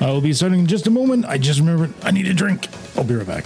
I will be starting in just a moment. I just remembered I need a drink. I'll be right back.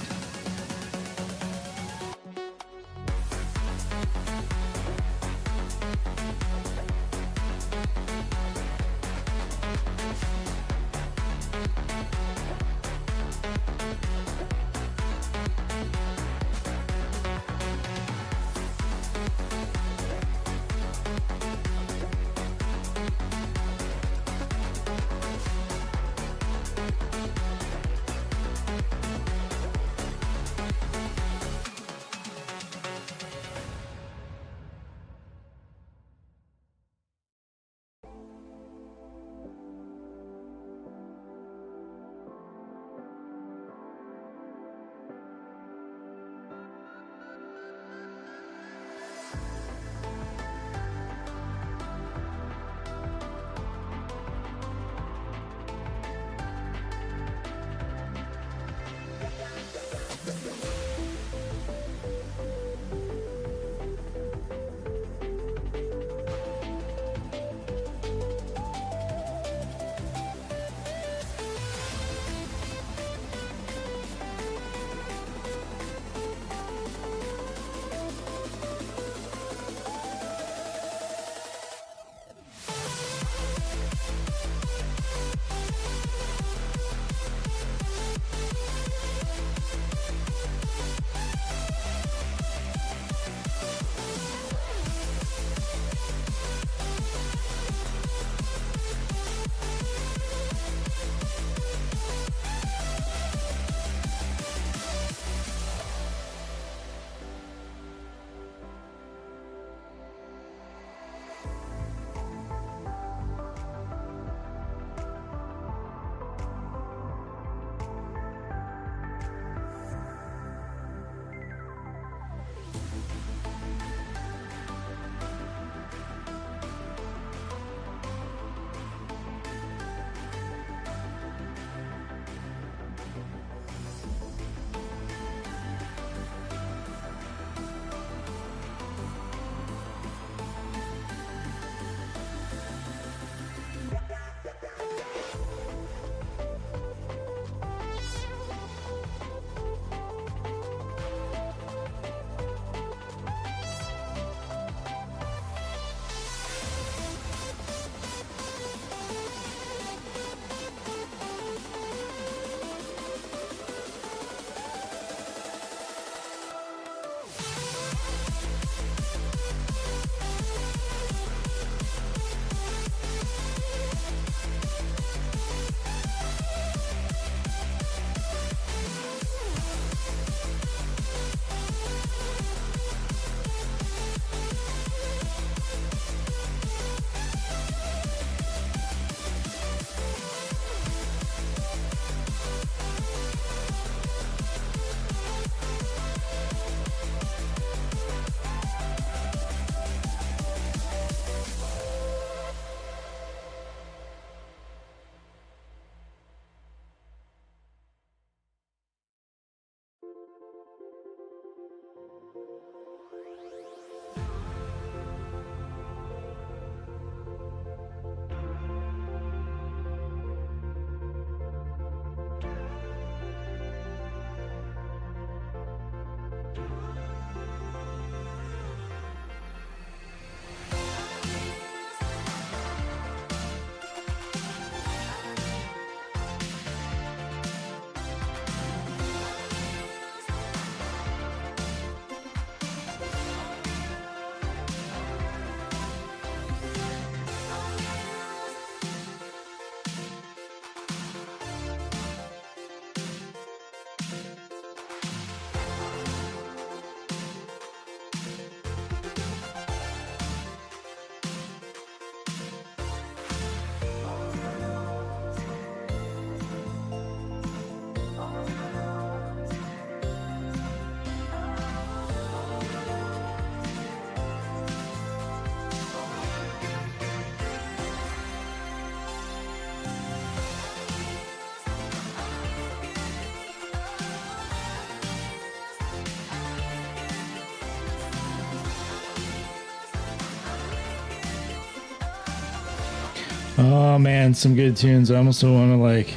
Oh man, some good tunes. I almost don't want to like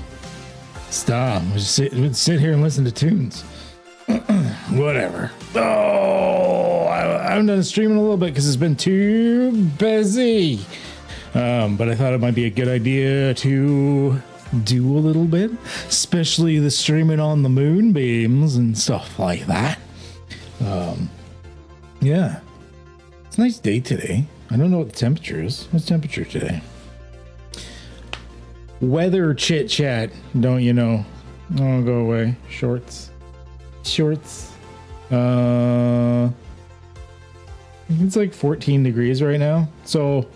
Stop. We'd sit here and listen to tunes. Whatever. Oh, I haven't done a stream in a little bit because it's been too busy. But I thought it might be a good idea to do a little bit, especially the streaming on the moonbeams and stuff like that. Yeah, it's a nice day today. I don't know what the temperature is. What's the temperature today? Weather chit chat, don't you know? Oh, go away. Shorts. It's like 14 degrees right now. So,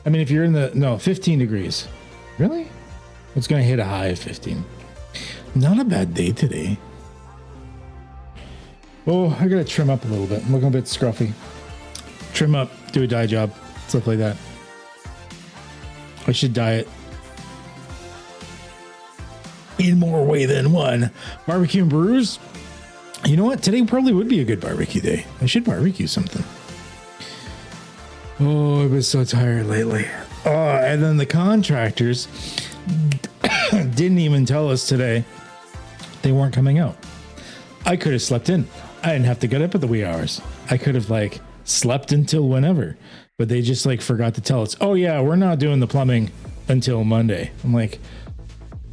I mean, if you're in 15 degrees. Really? It's going to hit a high of 15. Not a bad day today. Oh, I got to trim up a little bit. I'm looking a bit scruffy. Trim up, do a dye job, stuff like that. I should dye it in more way than one. Barbecue and brews. You know what? Today probably would be a good barbecue day. I should barbecue something. Oh, I've been so tired lately. Oh, and then the contractors didn't even tell us today they weren't coming out. I could have slept in. I didn't have to get up at the wee hours. I could have slept until whenever, but they just forgot to tell us, oh yeah, we're not doing the plumbing until Monday. I'm like,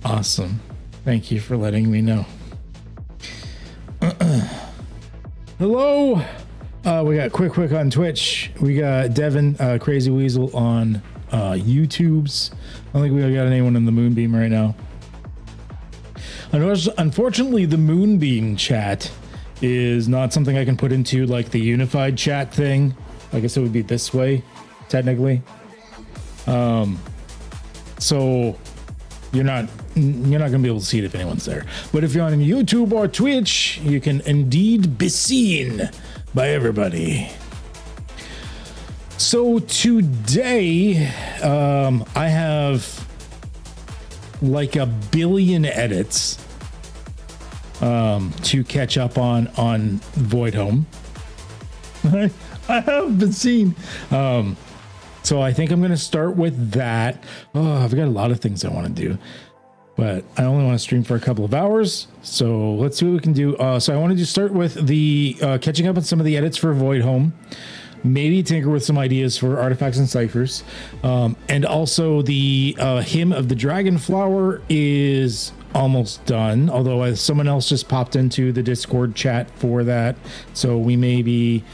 awesome. Thank you for letting me know. Hello. We got quick on Twitch. We got Devin, Crazy Weasel on YouTube's. I don't think we got anyone in the Moonbeam right now. Unfortunately, the Moonbeam chat is not something I can put into the unified chat thing. I guess it would be this way, technically. So you're not gonna be able to see it if anyone's there. But if you're on YouTube or Twitch, you can indeed be seen by everybody. So today, I have a billion edits to catch up on Void Home. I have been seen. So I think I'm going to start with that. Oh, I've got a lot of things I want to do, but I only want to stream for a couple of hours. So let's see what we can do. So I wanted to start with the catching up on some of the edits for Void Home. Maybe tinker with some ideas for artifacts and ciphers. And also the Hymn of the Dragonflower is almost done. Although someone else just popped into the Discord chat for that. So we may be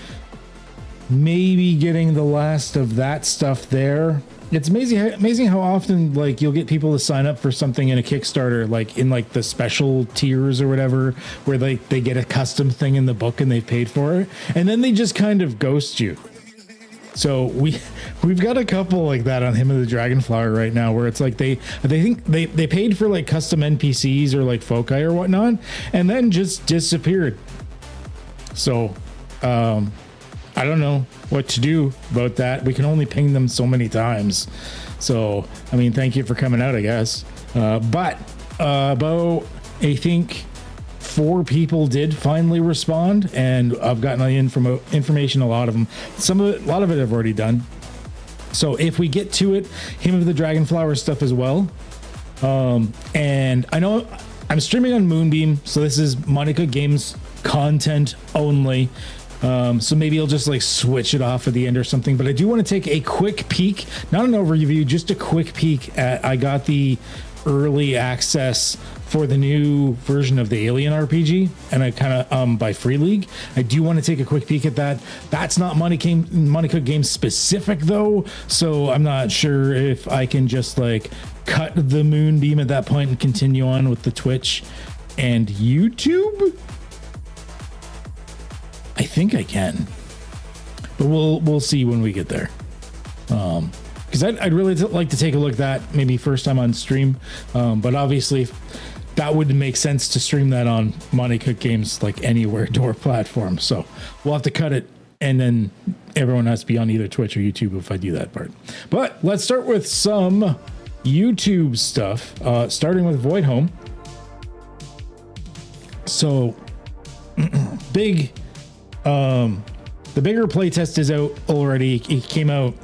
getting the last of that stuff there. It's amazing how often you'll get people to sign up for something in a Kickstarter, in the special tiers or whatever, where they get a custom thing in the book and they've paid for it, and then they just kind of ghost you. So we've got a couple like that on Hymn of the Dragonflower right now, where it's they think they paid for custom NPCs or foci or whatnot, and then just disappeared. So I don't know what to do about that. We can only ping them so many times. So, I mean, thank you for coming out, I guess. But about, I think, 4 people did finally respond, and I've gotten information, a lot of them. A lot of it I've already done. So if we get to it, Hymn of the Dragonflower stuff as well. And I know I'm streaming on Moonbeam, so this is Monica Games content only. So maybe I'll just switch it off at the end or something, but I do want to take a quick peek, not an overview, just a quick peek at, I got the early access for the new version of the Alien RPG, and I kind of, by Free League, I do want to take a quick peek at that. That's not Monica Games specific though, so I'm not sure if I can just cut the Moonbeam at that point and continue on with the Twitch and YouTube. I think I can, but we'll see when we get there. Because I'd really like to take a look at that maybe first time on stream. But obviously that would make sense to stream that on Monica Games anywhere door platform. So we'll have to cut it, and then everyone has to be on either Twitch or YouTube if I do that part. But let's start with some YouTube stuff, starting with Void Home. So the bigger playtest is out already. It came out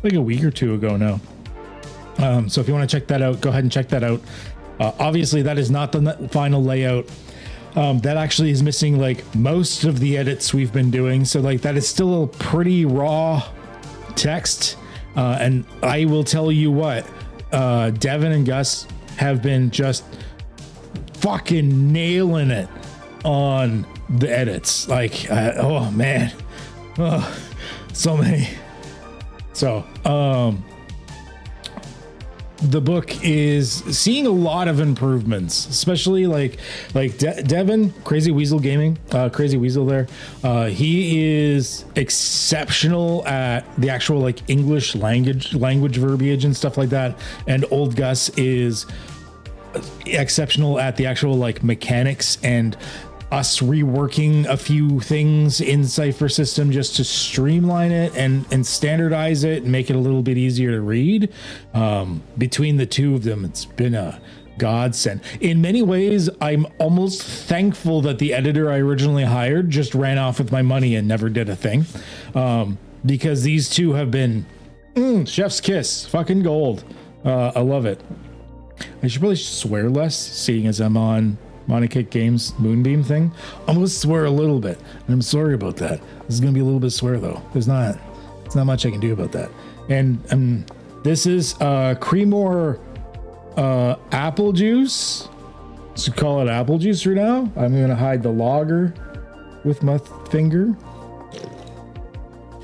a week or 2 ago now. So if you want to check that out, go ahead and check that out. Obviously, that is not the final layout. That actually is missing like most of the edits we've been doing. So like that is still a pretty raw text. And I will tell you what, Devin and Gus have been just fucking nailing it on the edits. Like, oh man, so many. So, the book is seeing a lot of improvements, especially like Devin, Crazy Weasel Gaming, Crazy Weasel there. He is exceptional at the actual like English language verbiage and stuff like that. And Old Gus is exceptional at the actual like mechanics and us reworking a few things in Cypher System just to streamline it and standardize it and make it a little bit easier to read. Between the two of them, it's been a godsend. In many ways, I'm almost thankful that the editor I originally hired just ran off with my money and never did a thing. Because these two have been chef's kiss, fucking gold. I love it. I should probably swear less, seeing as I'm on Monty Kick Games Moonbeam thing. I'm gonna swear a little bit, and I'm sorry about that. This is gonna be a little bit swear though. It's not much I can do about that. And this is Creemore apple juice. So call it apple juice for now. I'm gonna hide the lager with my finger.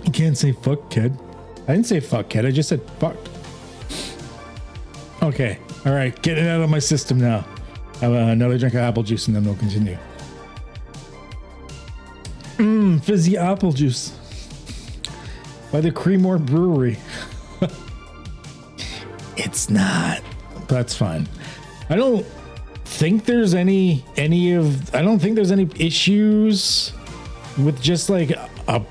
You can't say fuck, kid. I didn't say fuck, kid. I just said fuck. Okay, all right, getting it out of my system now. Have another drink of apple juice and then we'll continue. Fizzy apple juice by the Creemore Brewery. It's not. That's fine. I don't think there's any issues with just like a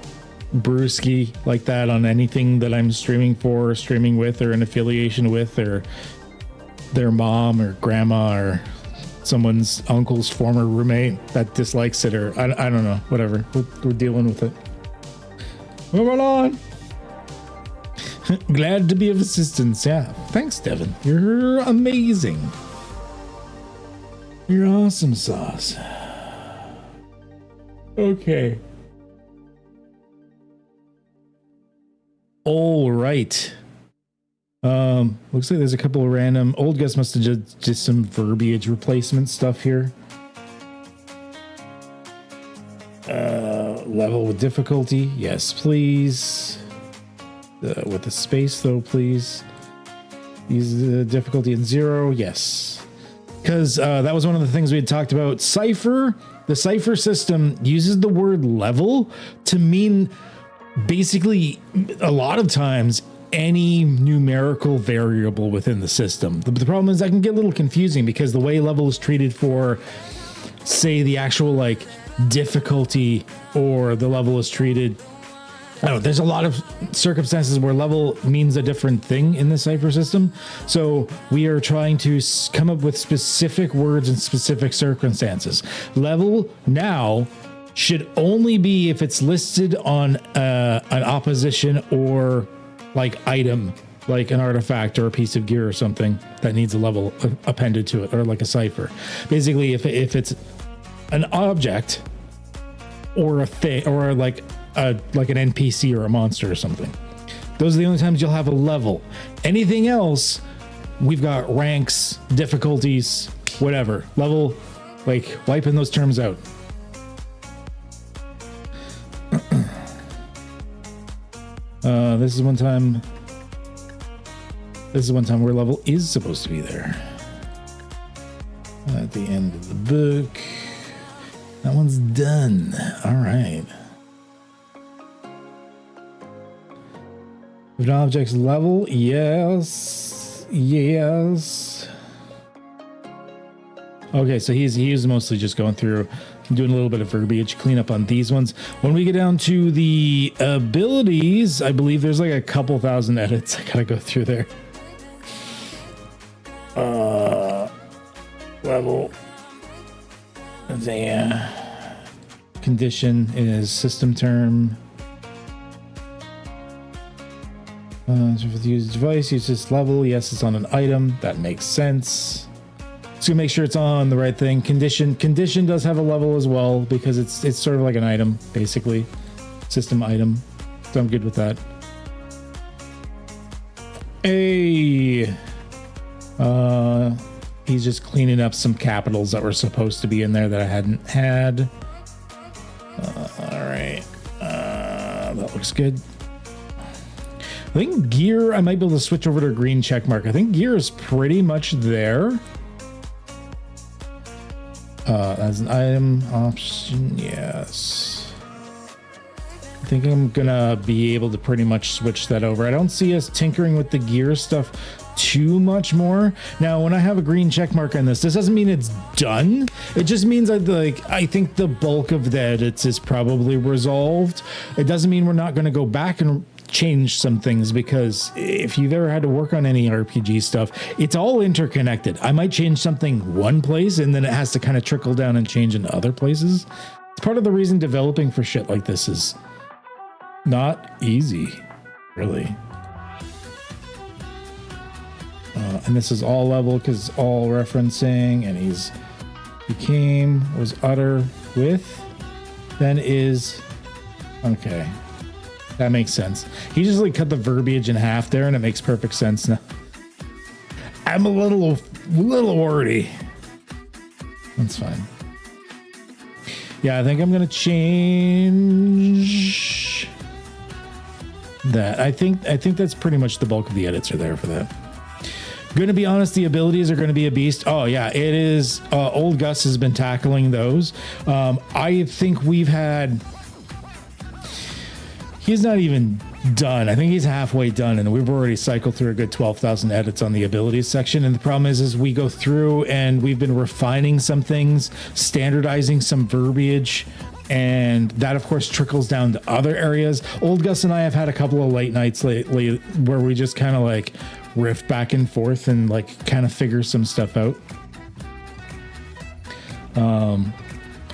brewski like that on anything that I'm streaming for, or streaming with, or an affiliation with, or their mom or grandma or someone's uncle's former roommate that dislikes it, or I don't know, whatever. We're dealing with it. Moving on. Glad to be of assistance. Yeah, thanks, Devin. You're amazing. You're awesome sauce. Okay. All right. Looks like there's a couple of random. Old Gus must have just some verbiage replacement stuff here. Level with difficulty, yes, please. With the space, though, please. Use the difficulty in 0, yes. Because that was one of the things we had talked about. Cypher, the Cypher system uses the word level to mean basically a lot of times any numerical variable within the system. The problem is that can get a little confusing because the way level is treated for, say, the actual like difficulty, or the level is treated, I don't know, there's a lot of circumstances where level means a different thing in the Cypher system. So we are trying to come up with specific words in specific circumstances. Level now should only be if it's listed on an opposition or like item, like an artifact or a piece of gear or something that needs a level appended to it, or like a cipher. Basically, if it's an object or a thing, or like an NPC or a monster or something, those are the only times you'll have a level. Anything else, we've got ranks, difficulties, whatever. Level, like wiping those terms out. This is one time where level is supposed to be there. At the end of the book. That one's done. All right. If an object's level, yes. Okay, so he's mostly just going through, doing a little bit of verbiage cleanup on these ones. When we get down to the abilities, I believe there's like a couple thousand edits I gotta go through there. Level. The condition is system term. So for the user device, use this level. Yes, it's on an item. That makes sense. Just gonna make sure it's on the right thing. Condition does have a level as well because it's sort of like an item, basically. System item. So I'm good with that. Hey. He's just cleaning up some capitals that were supposed to be in there that I hadn't had. All right. That looks good. I think gear, I might be able to switch over to a green check mark. I think gear is pretty much there. As an item option, yes. I think I'm gonna be able to pretty much switch that over. I don't see us tinkering with the gear stuff too much more. Now, when I have a green check mark on this doesn't mean it's done. It just means I think the bulk of the edits is probably resolved. It doesn't mean we're not going to go back and change some things, because if you've ever had to work on any RPG stuff, it's all interconnected. I might change something one place and then it has to kind of trickle down and change in other places. It's part of the reason developing for shit like this is not easy, really. And this is all level because it's all referencing, and was utter with, then is, okay. That makes sense. He just like cut the verbiage in half there, and it makes perfect sense now. I'm a little wordy. That's fine. Yeah, I think I'm gonna change that. I think that's pretty much the bulk of the edits are there for that. Gonna be honest, the abilities are gonna be a beast. Oh yeah, it is. Old Gus has been tackling those. I think we've had. He's not even done. I think he's halfway done, and we've already cycled through a good 12,000 edits on the abilities section. And the problem is we go through and we've been refining some things, standardizing some verbiage, and that of course trickles down to other areas. Old Gus and I have had a couple of late nights lately where we just kind of like riff back and forth and like kind of figure some stuff out.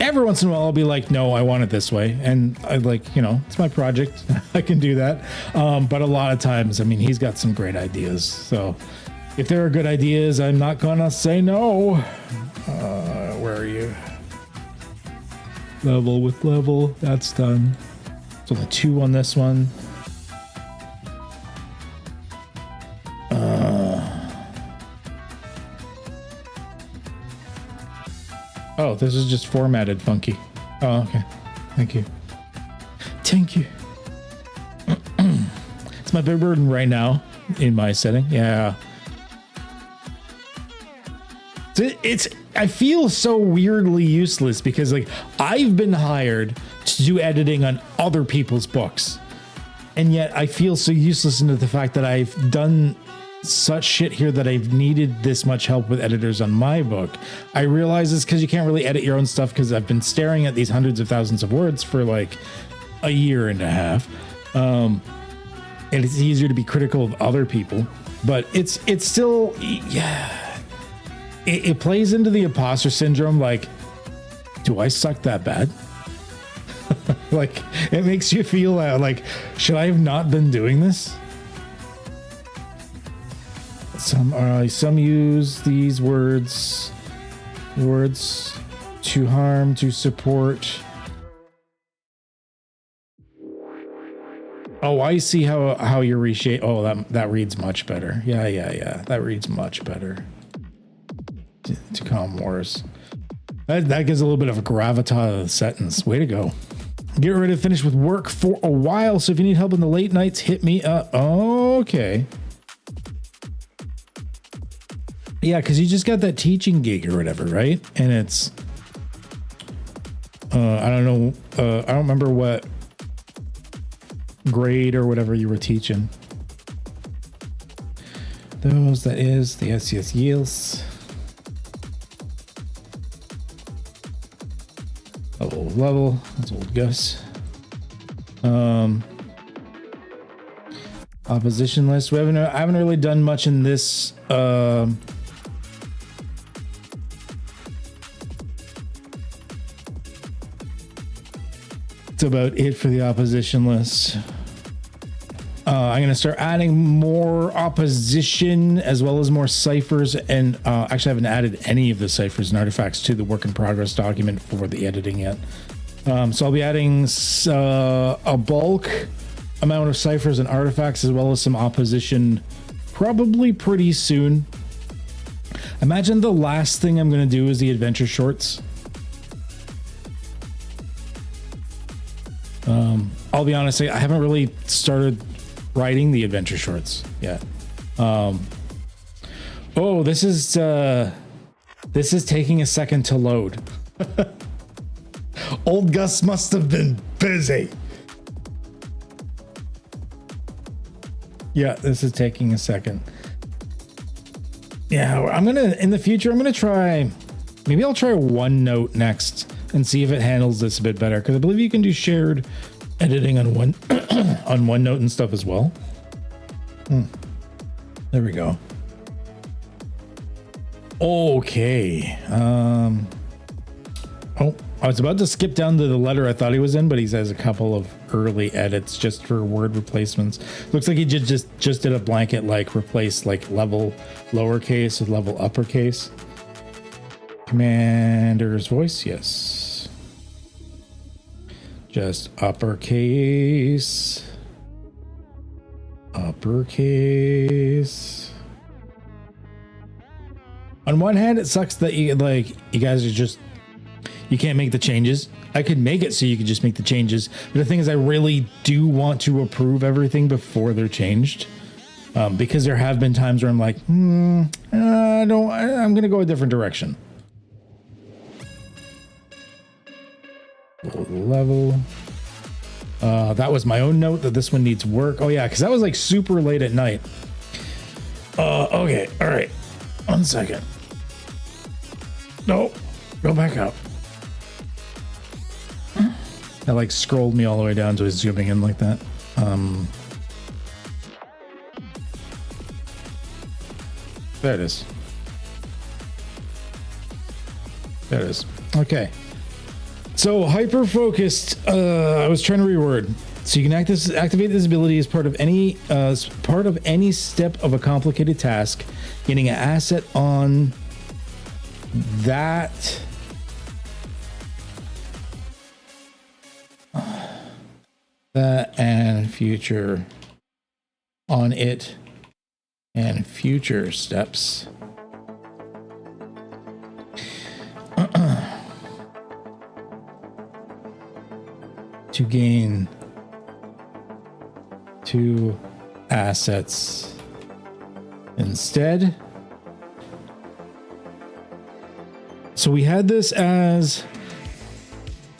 Every once in a while I'll be like, no, I want it this way. And I like, it's my project. I can do that. But a lot of times, I mean, he's got some great ideas. So if there are good ideas, I'm not gonna say no. Where are you? Level with level, that's done. It's only 2 on this one. Oh, this is just formatted funky. Oh, okay. Thank you. Thank you. It's my big burden right now in my setting. Yeah. I feel so weirdly useless because like I've been hired to do editing on other people's books. And yet I feel so useless into the fact that I've done such shit here that I've needed this much help with editors on my book. I realize it's because you can't really edit your own stuff because I've been staring at these hundreds of thousands of words for like a year and a half. And it's easier to be critical of other people, but it's still, yeah, it plays into the imposter syndrome. Like, do I suck that bad? Like, it makes you feel like, should I have not been doing this? Some use these words to harm, to support. Oh, I see how you're reshape. Oh, that reads much better. Yeah. That reads much better. To calm wars. That gives a little bit of a gravitas to the sentence. Way to go. Get ready to finish with work for a while. So if you need help in the late nights, hit me up. Okay. Yeah, because you just got that teaching gig or whatever, right? And it's, I don't know, I don't remember what grade or whatever you were teaching. That is the SCS yields. Level, that's old Gus. Opposition list. I haven't really done much in this. It's about it for the opposition list. I'm going to start adding more opposition as well as more ciphers. And actually, I haven't added any of the ciphers and artifacts to the work in progress document for the editing yet. So I'll be adding a bulk amount of ciphers and artifacts as well as some opposition probably pretty soon. Imagine the last thing I'm going to do is the adventure shorts. I'll be honest, I haven't really started writing the adventure shorts yet. Oh, this is taking a second to load. Old Gus must have been busy. Yeah, this is taking a second. Yeah, in the future, I'm gonna try, maybe I'll try OneNote next and see if it handles this a bit better. Cause I believe you can do shared editing on on OneNote and stuff as well. There we go. Okay. Oh, I was about to skip down to the letter I thought he was in, but he has a couple of early edits just for word replacements. Looks like he just did a blanket like replace like level lowercase with level uppercase. Commander's voice, yes. Just uppercase. Uppercase. On one hand, it sucks that you guys are just, you can't make the changes. I could make it so you could just make the changes. But the thing is, I really do want to approve everything before they're changed. Because there have been times where I'm like, I'm going to go a different direction. Level. That was my own note that this one needs work. Oh yeah, because that was like super late at night. Okay, all right. 1 second. No, go back up. That like scrolled me all the way down to zooming in like that. There it is. There it is. Okay. So hyper focused. I was trying to reword. So you can activate this ability as part of any step of a complicated task, getting an asset on that. That and future on it and future steps. To gain 2 assets instead. So we had this as,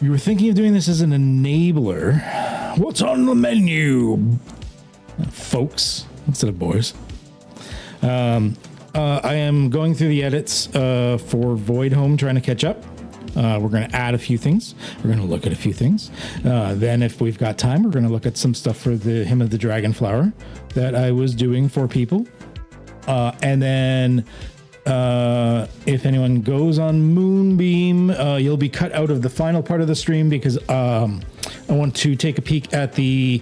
we were thinking of doing this as an enabler. What's on the menu, folks, instead of boys? I am going through the edits for Void Home, trying to catch up. We're going to add a few things. We're going to look at a few things. Then if we've got time, we're going to look at some stuff for the Hymn of the Dragonflower that I was doing for people. And then if anyone goes on Moonbeam, you'll be cut out of the final part of the stream because I want to take a peek at the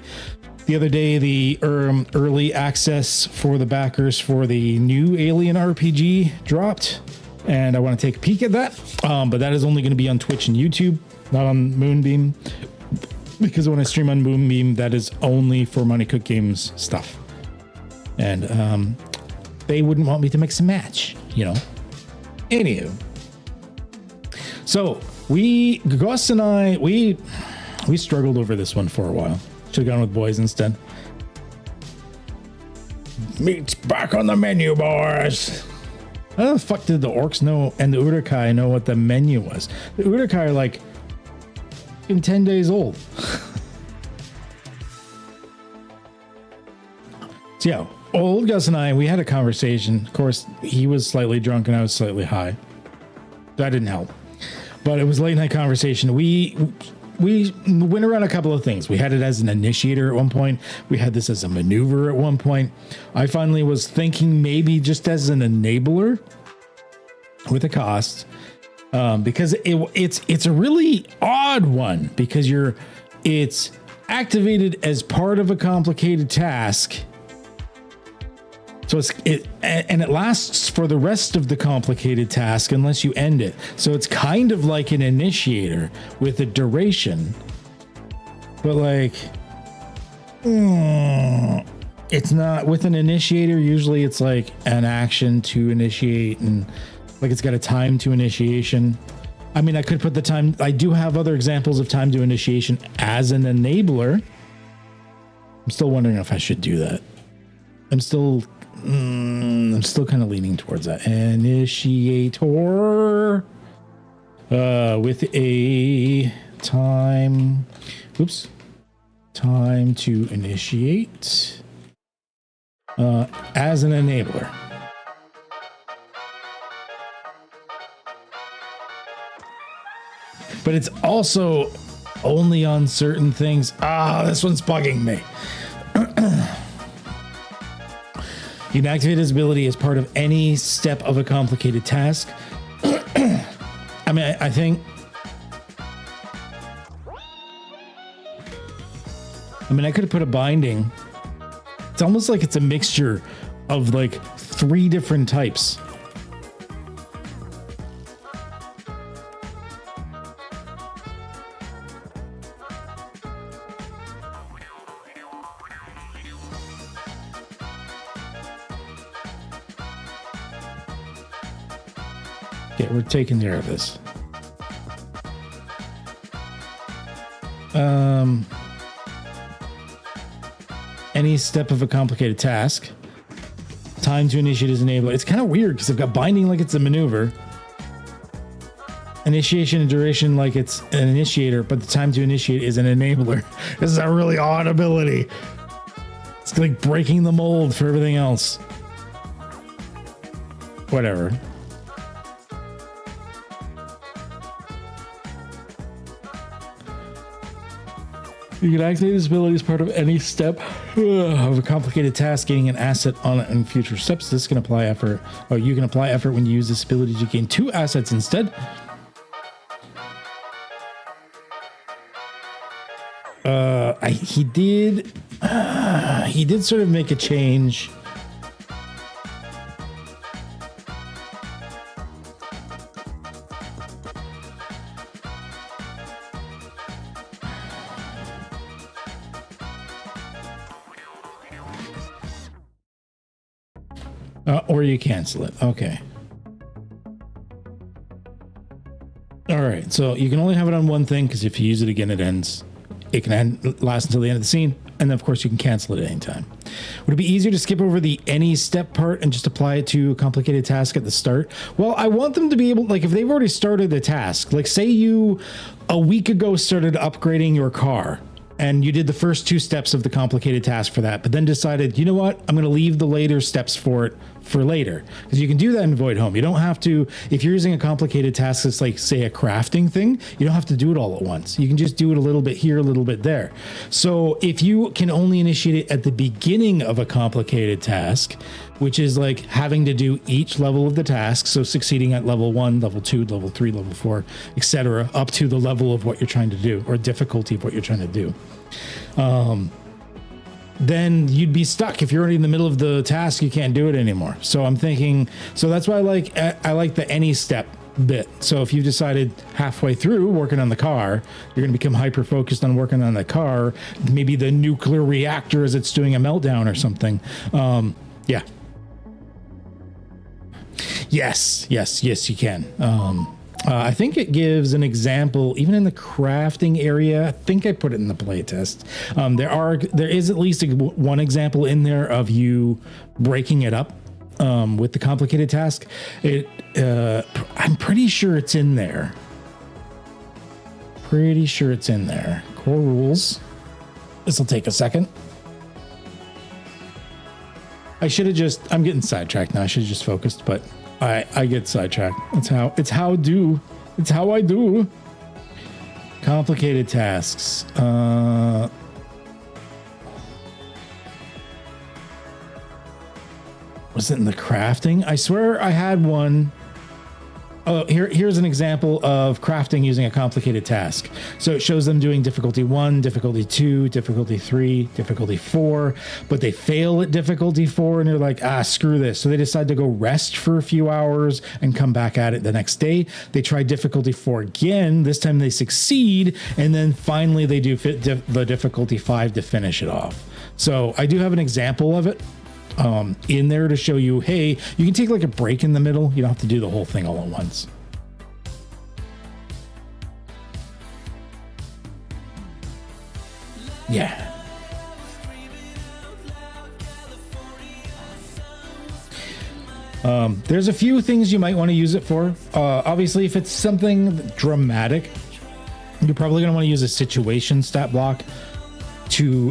other day, the early access for the backers for the new Alien RPG dropped. And I want to take a peek at that. But that is only going to be on Twitch and YouTube, not on Moonbeam. Because when I stream on Moonbeam, that is only for Money Cook Games stuff. And they wouldn't want me to mix and match, you know. Anywho. So, Gus and I, we struggled over this one for a while. Should have gone with boys instead. Meat's back on the menu, boys. How the fuck did the orcs know and the Uruk-hai know what the menu was? The Uruk-hai are like in 10 days old. So yeah, old Gus and I, we had a conversation. Of course, he was slightly drunk and I was slightly high. That didn't help. But it was a late night conversation. We went around a couple of things. We had it as an initiator at one point. We had this as a maneuver at one point. I finally was thinking maybe just as an enabler with a cost, because it's a really odd one because it's activated as part of a complicated task. So it lasts for the rest of the complicated task unless you end it. So it's kind of like an initiator with a duration, but like, it's not with an initiator. Usually it's like an action to initiate, and like it's got a time to initiation. I mean, I could put the time. I do have other examples of time to initiation as an enabler. I'm still wondering if I should do that. I'm still kind of leaning towards that. Initiator with a time. Oops. Time to initiate as an enabler. But it's also only on certain things. This one's bugging me. You can activate his ability as part of any step of a complicated task. I mean, I think... I could have put a binding. It's almost like it's a mixture of like 3 different types. Okay, we're taking care of this. Any step of a complicated task. Time to initiate is enabler. It's kind of weird because I've got binding like it's a maneuver. Initiation and duration like it's an initiator, but the time to initiate is an enabler. This is a really odd ability. It's like breaking the mold for everything else. Whatever. You can activate this ability as part of any step of a complicated task, gaining an asset on it in future steps. This can apply effort. Oh, you can apply effort when you use this ability to gain 2 assets instead. He did sort of make a change. Or you cancel it. Okay. All right. So you can only have it on one thing because if you use it again, it ends. It can last until the end of the scene. And then, of course, you can cancel it at any time. Would it be easier to skip over the any step part and just apply it to a complicated task at the start? Well, I want them to be able, like, if they've already started the task, like say you a week ago started upgrading your car and you did the first 2 steps of the complicated task for that, but then decided, you know what, I'm going to leave the later steps for it for later, because you can do that in Void Home. You don't have to, if you're using a complicated task that's like, say, a crafting thing, you don't have to do it all at once. You can just do it a little bit here, a little bit there. So if you can only initiate it at the beginning of a complicated task, which is like having to do each level of the task, so succeeding at level 1, level 2, level 3, level 4, etc., up to the level of what you're trying to do, or difficulty of what you're trying to do, then you'd be stuck. If you're already in the middle of the task, you can't do it anymore. So I'm thinking, so that's why I like the any step bit. So if you've decided halfway through working on the car, you're going to become hyper focused on working on the car, maybe the nuclear reactor as it's doing a meltdown or something. Yeah. Yes, you can. I think it gives an example, even in the crafting area. I think I put it in the playtest. There is at least one example in there of you breaking it up with the complicated task. I'm pretty sure it's in there. Core rules. This will take a second. I'm getting sidetracked now. I should have just focused, but I get sidetracked. It's how I do. Complicated tasks. Was it in the crafting? I swear I had one Here's an example of crafting using a complicated task. So it shows them doing difficulty 1, difficulty 2, difficulty 3, difficulty 4, but they fail at difficulty 4 and they're like, screw this. So they decide to go rest for a few hours and come back at it the next day. They try difficulty 4 again. This time they succeed. And then finally they do the difficulty 5 to finish it off. So I do have an example of it in there to show you, hey, you can take like a break in the middle. You don't have to do the whole thing all at once. Yeah. There's a few things you might want to use it for. Obviously, if it's something dramatic, you're probably going to want to use a situation stat block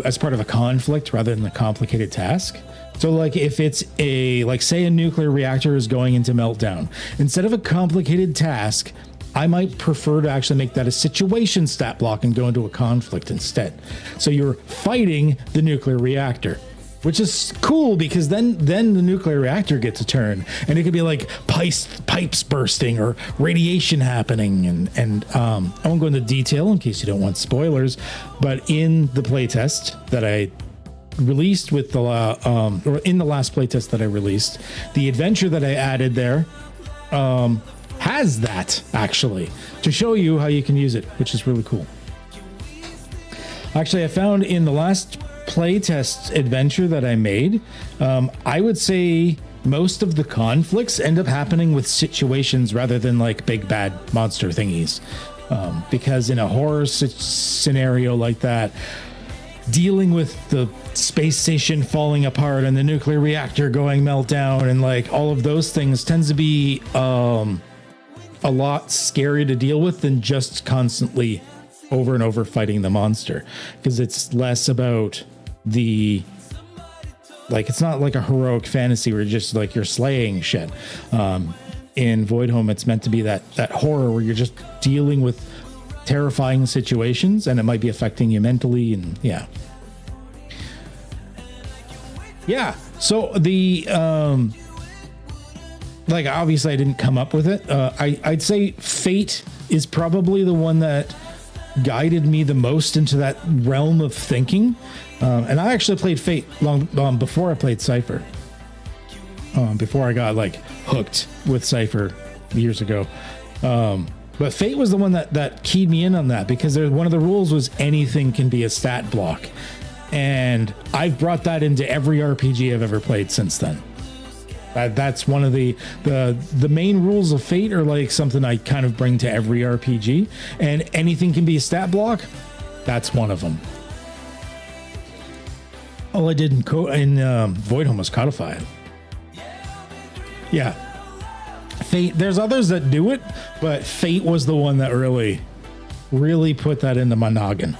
as part of a conflict rather than a complicated task. So like if it's say a nuclear reactor is going into meltdown, instead of a complicated task, I might prefer to actually make that a situation stat block and go into a conflict instead. So you're fighting the nuclear reactor, which is cool because then the nuclear reactor gets a turn, and it could be like pipes bursting or radiation happening. And I won't go into detail in case you don't want spoilers, but in the playtest that I released with the or in the last playtest that I released, the adventure that I added there has that actually to show you how you can use it, which is really cool. Actually, I found in the last playtest adventure that I made, I would say most of the conflicts end up happening with situations rather than like big bad monster thingies, because in a horror scenario like that, dealing with the space station falling apart and the nuclear reactor going meltdown and like all of those things tends to be a lot scarier to deal with than just constantly over and over fighting the monster, because it's less about it's not like a heroic fantasy where you're slaying shit. In Void Home, it's meant to be that horror where you're just dealing with terrifying situations and it might be affecting you mentally. And yeah. So the obviously I didn't come up with it. I'd say Fate is probably the one that guided me the most into that realm of thinking. And I actually played Fate long before I played Cypher. Before I got like hooked with Cypher years ago. But Fate was the one that keyed me in on that, because one of the rules was anything can be a stat block. And I've brought that into every RPG I've ever played since then. That's one of the main rules of Fate, are like something I kind of bring to every RPG, and anything can be a stat block. That's one of them. All I did in Void Home was codify it. Yeah. Fate, there's others that do it, but Fate was the one that really put that into my noggin.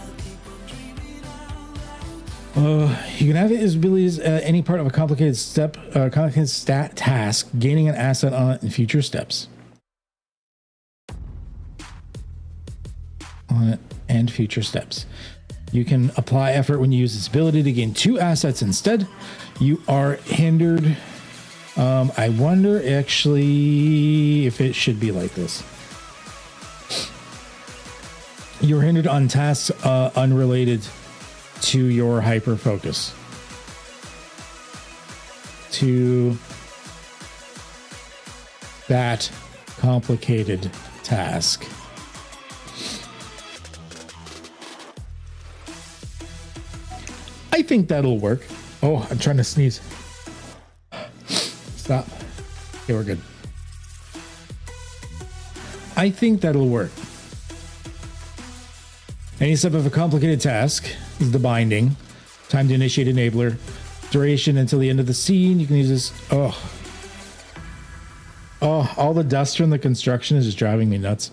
You can have it as abilities any part of a complicated stat task, gaining an asset on it in future steps. On it and future steps. You can apply effort when you use this ability to gain 2 assets instead. You are hindered. I wonder actually if it should be like this. You're hindered on tasks unrelated to your hyper focus. To that complicated task. I think that'll work. Oh, I'm trying to sneeze. Stop. Okay, we're good. I think that'll work. Any step of a complicated task is the binding. Time to initiate enabler. Duration until the end of the scene. You can use this. Oh, all the dust from the construction is just driving me nuts.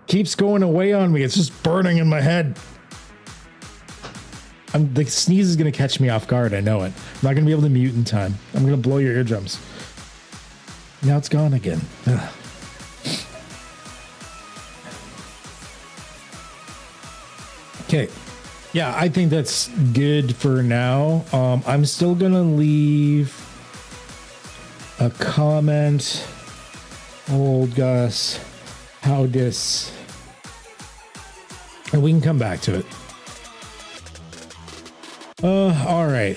Keeps going away on me. It's just burning in my head. The sneeze is going to catch me off guard. I know it. I'm not going to be able to mute in time. I'm going to blow your eardrums. Now it's gone again. Ugh. Okay. Yeah, I think that's good for now. I'm still gonna leave a comment. Old Gus, how dis, and we can come back to it. All right.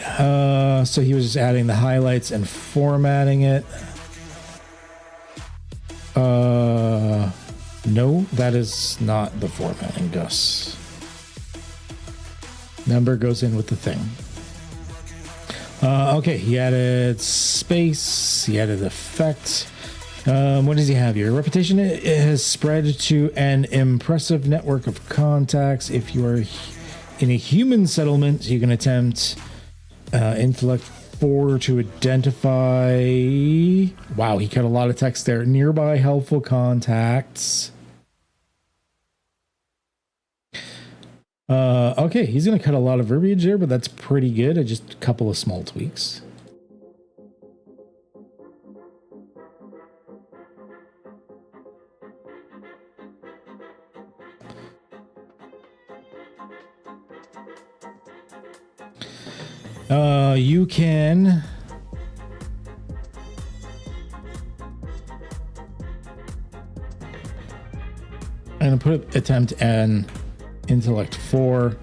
So he was just adding the highlights and formatting it. No, that is not the formatting, Gus. Number goes in with the thing. Okay, he added space. He added effect. What does he have here? Reputation has spread to an impressive network of contacts. If you are in a human settlement, you can attempt intellect 4 to identify. Wow, he cut a lot of text there. Nearby helpful contacts. Okay, he's going to cut a lot of verbiage there, but that's pretty good. Just a couple of small tweaks. You can I'm going to put attempt and intellect 4.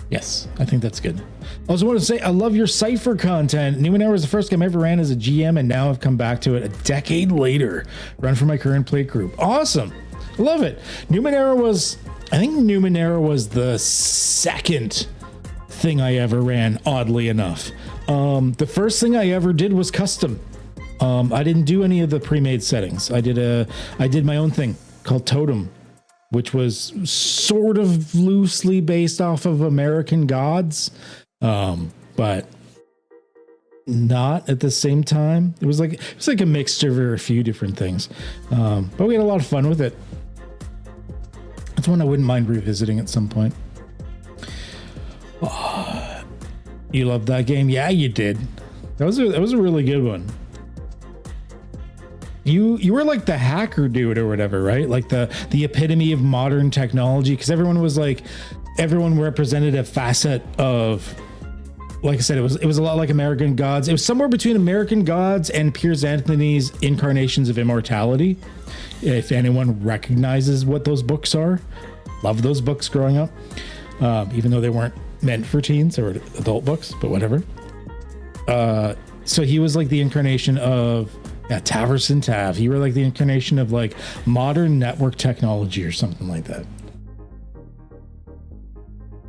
Yes, I think that's good. I also want to say I love your Cypher content. Numenera was the first game I ever ran as a GM, and now I've come back to it a decade later. Run for my current play group. Awesome. Love it. Numenera was, I think Numenera was the second thing I ever ran, oddly enough. The first thing I ever did was custom. I didn't do any of the pre-made settings. I did my own thing called Totem, which was sort of loosely based off of American Gods, but not at the same time. It was like a mixture of a few different things, but we had a lot of fun with it. That's one I wouldn't mind revisiting at some point. Oh, you loved that game? Yeah, you did. That was a really good one. You were like the hacker dude or whatever, right? Like the epitome of modern technology, because everyone represented a facet of, like I said, it was a lot like American Gods. It was somewhere between American Gods and Piers Anthony's Incarnations of Immortality. If anyone recognizes what those books are, loved those books growing up, even though they weren't meant for teens or adult books, but whatever. So he was like the incarnation of Taverson Tav. You were like the incarnation of like modern network technology or something like that.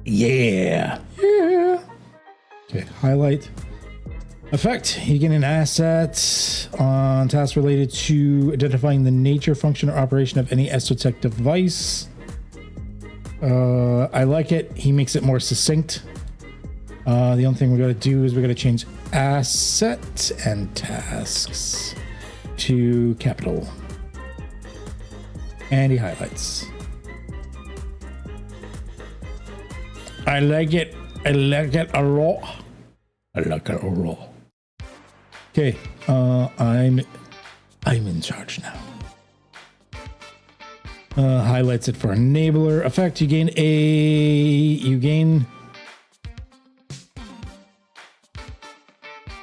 Yeah. Okay, highlight. Effect. You get an asset on tasks related to identifying the nature, function, or operation of any Estotech device. I like it. He makes it more succinct. The only thing we got to do is we got to change asset and tasks to capital. And he highlights. I like it. I like it a lot. I like it a lot. Okay, I'm in charge now. Highlights it for enabler. Effect, you gain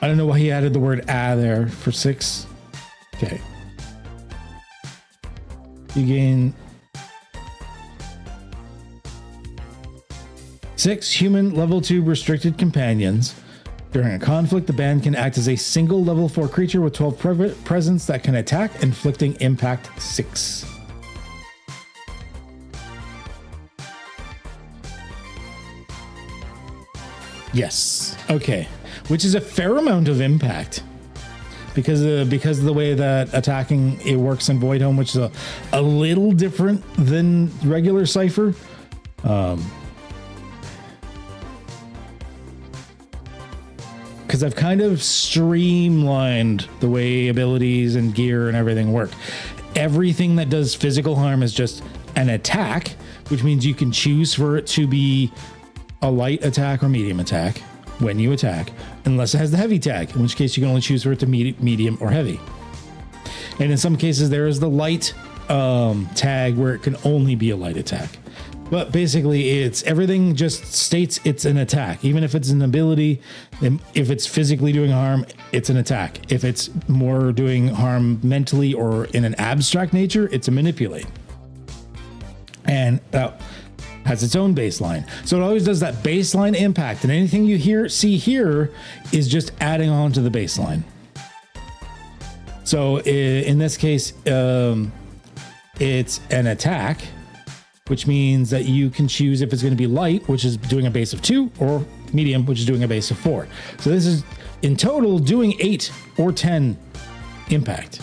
I don't know why he added the word there for 6. Okay. You gain 6 human level 2 restricted companions. During a conflict, the band can act as a single level 4 creature with 12 presence that can attack, inflicting impact 6. Yes. Okay. Which is a fair amount of impact because of the way that attacking it works in Void Home, which is a little different than regular Cypher. Because I've kind of streamlined the way abilities and gear and everything work. Everything that does physical harm is just an attack, which means you can choose for it to be a light attack or medium attack when you attack, unless it has the heavy tag, in which case you can only choose for it to medium or heavy. And in some cases there is the light tag where it can only be a light attack. But basically, it's everything just states it's an attack. Even if it's an ability, if it's physically doing harm, it's an attack. If it's more doing harm mentally or in an abstract nature, it's a manipulate. And that has its own baseline. So it always does that baseline impact. And anything you see here is just adding on to the baseline. So in this case, it's an attack, which means that you can choose if it's going to be light, which is doing a base of 2, or medium, which is doing a base of 4. So this is in total doing 8 or 10 impact.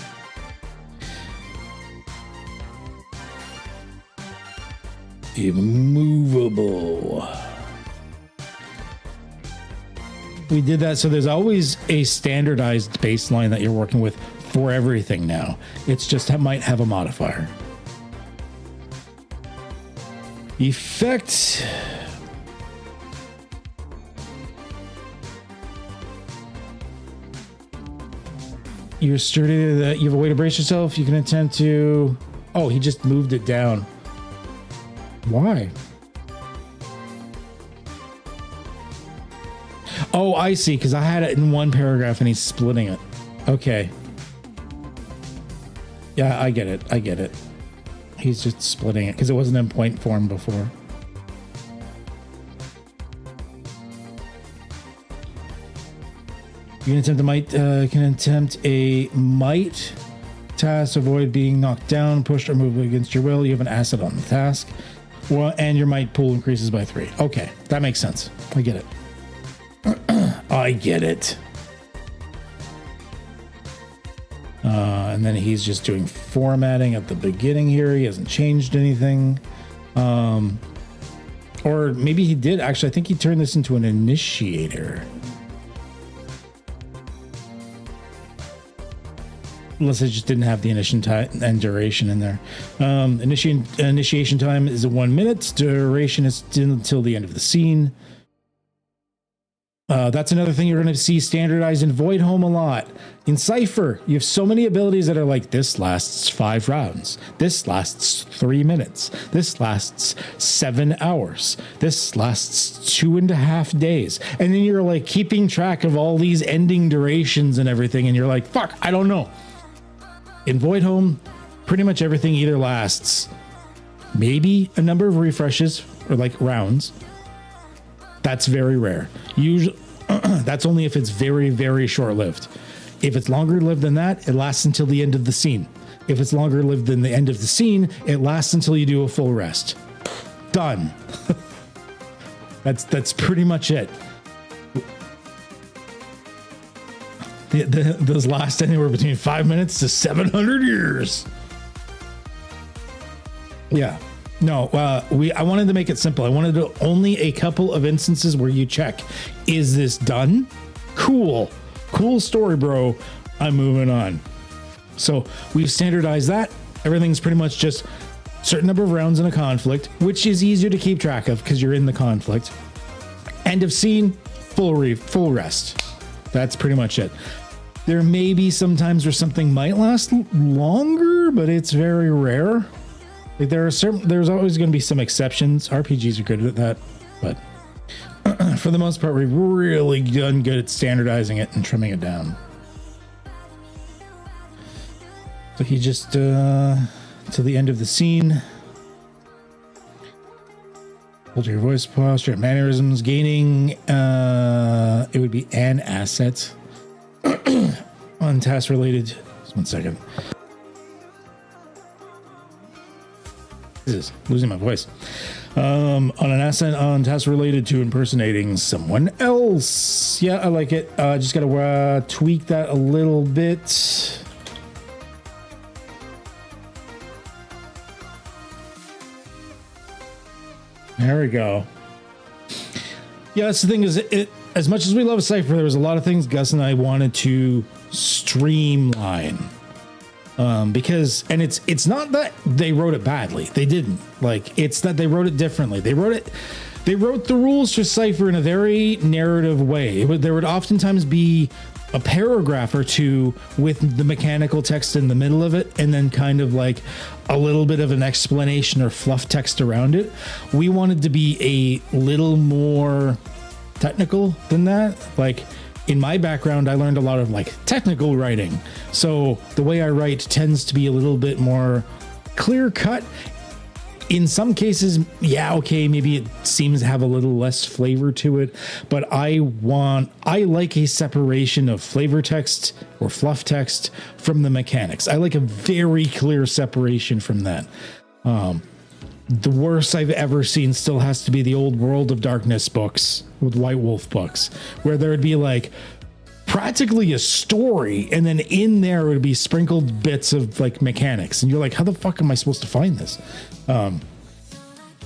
Immovable. We did that, so there's always a standardized baseline that you're working with for everything now. It's just might have a modifier. Effect. You're sturdy, that you have a way to brace yourself. You can attempt to... Oh, he just moved it down. Why? Oh, I see, because I had it in one paragraph and he's splitting it. Okay. Yeah, I get it. I get it. He's just splitting it because it wasn't in point form before. You can attempt a might task, avoid being knocked down, pushed, or moved against your will. You have an asset on the task. Well, and your might pool increases by 3. Okay, that makes sense. I get it. I get it. And then he's just doing formatting at the beginning here. He hasn't changed anything. Or maybe he did. Actually, I think he turned this into an initiator. Unless it just didn't have the initiation time and duration in there. Initiation time is 1 minute. Duration is until the end of the scene. That's another thing you're going to see standardized in Void Home a lot. In Cypher, you have so many abilities that are like, this lasts 5 rounds. This lasts 3 minutes. This lasts 7 hours. This lasts 2.5 days. And then you're like keeping track of all these ending durations and everything. And you're like, fuck, I don't know. In Void Home, pretty much everything either lasts maybe a number of refreshes or like rounds. That's very rare. Usually, that's only if it's very, very short-lived. If it's longer lived than that, it lasts until the end of the scene. If it's longer lived than the end of the scene, it lasts until you do a full rest. Done. That's pretty much it. Those last anywhere between 5 minutes to 700 years. Yeah. No, I wanted to make it simple. I wanted to only a couple of instances where you check, is this done? Cool story, bro. I'm moving on. So we've standardized that. Everything's pretty much just certain number of rounds in a conflict, which is easier to keep track of because you're in the conflict. End of scene, full rest. That's pretty much it. There may be some times where something might last longer, but it's very rare. Like there's always going to be some exceptions. RPGs are good at that, but for the most part, we've really done good at standardizing it and trimming it down. So he just to the end of the scene. Hold your voice posture, mannerisms, gaining. It would be an asset on task related. Just 1 second. This is losing my voice. On an asset on task related to impersonating someone else. Yeah, I like it. Just gotta tweak that a little bit. There we go. Yeah, that's the thing is, as much as we love Cypher, there was a lot of things Gus and I wanted to streamline. Because it's not that they wrote it badly. They didn't. Like, it's that they wrote it differently. They wrote the rules for Cypher in a very narrative way. There would oftentimes be a paragraph or two with the mechanical text in the middle of it, and then kind of like a little bit of an explanation or fluff text around it. We wanted to be a little more technical than that. Like in my background, I learned a lot of like technical writing. So the way I write tends to be a little bit more clear cut. In some cases, yeah, okay, maybe it seems to have a little less flavor to it, but I like a separation of flavor text or fluff text from the mechanics. I like a very clear separation from that. The worst I've ever seen still has to be the old World of Darkness books with White Wolf books, where there would be like practically a story, and then in there would be sprinkled bits of like mechanics, and you're like, how the fuck am I supposed to find this?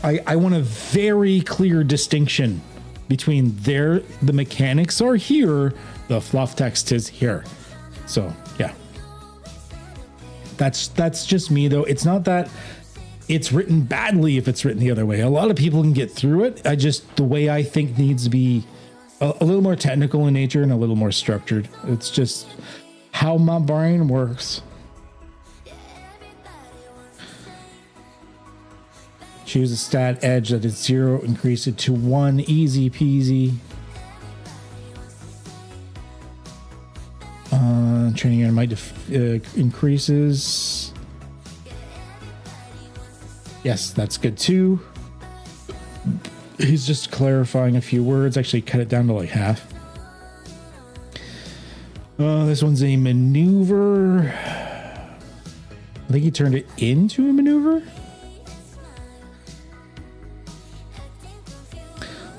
I want a very clear distinction between the mechanics are here, the fluff text is here. So yeah, that's just me though. It's not that it's written badly if it's written the other way. A lot of people can get through it. The way I think needs to be a little more technical in nature and a little more structured. It's just how my brain works. Choose a stat edge that is 0, increase it to 1, easy peasy. Training on might increases. Yes, that's good too. He's just clarifying a few words. Actually, cut it down to like half. This one's a maneuver. I think he turned it into a maneuver.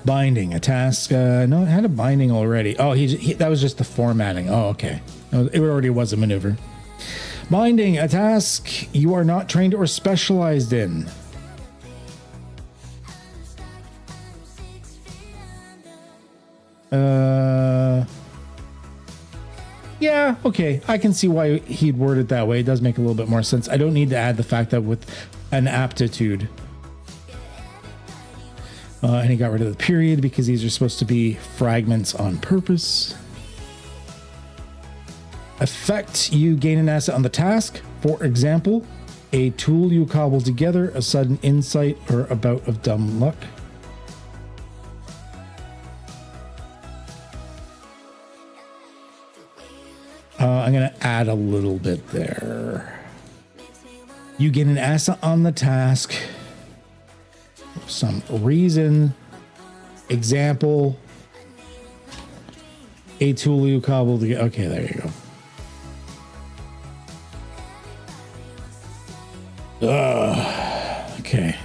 Binding, a task. No, it had a binding already. Oh, that was just the formatting. Oh, okay. It already was a maneuver. Binding, a task you are not trained or specialized in. Yeah, okay. I can see why he'd word it that way. It does make a little bit more sense. I don't need to add the fact that with an aptitude. And he got rid of the period because these are supposed to be fragments on purpose. Effect, you gain an asset on the task. For example, a tool you cobble together, a sudden insight, or a bout of dumb luck. I'm going to add a little bit there. You get an asset on the task. For some reason. Example. A tool you cobble together. Okay, there you go. Okay.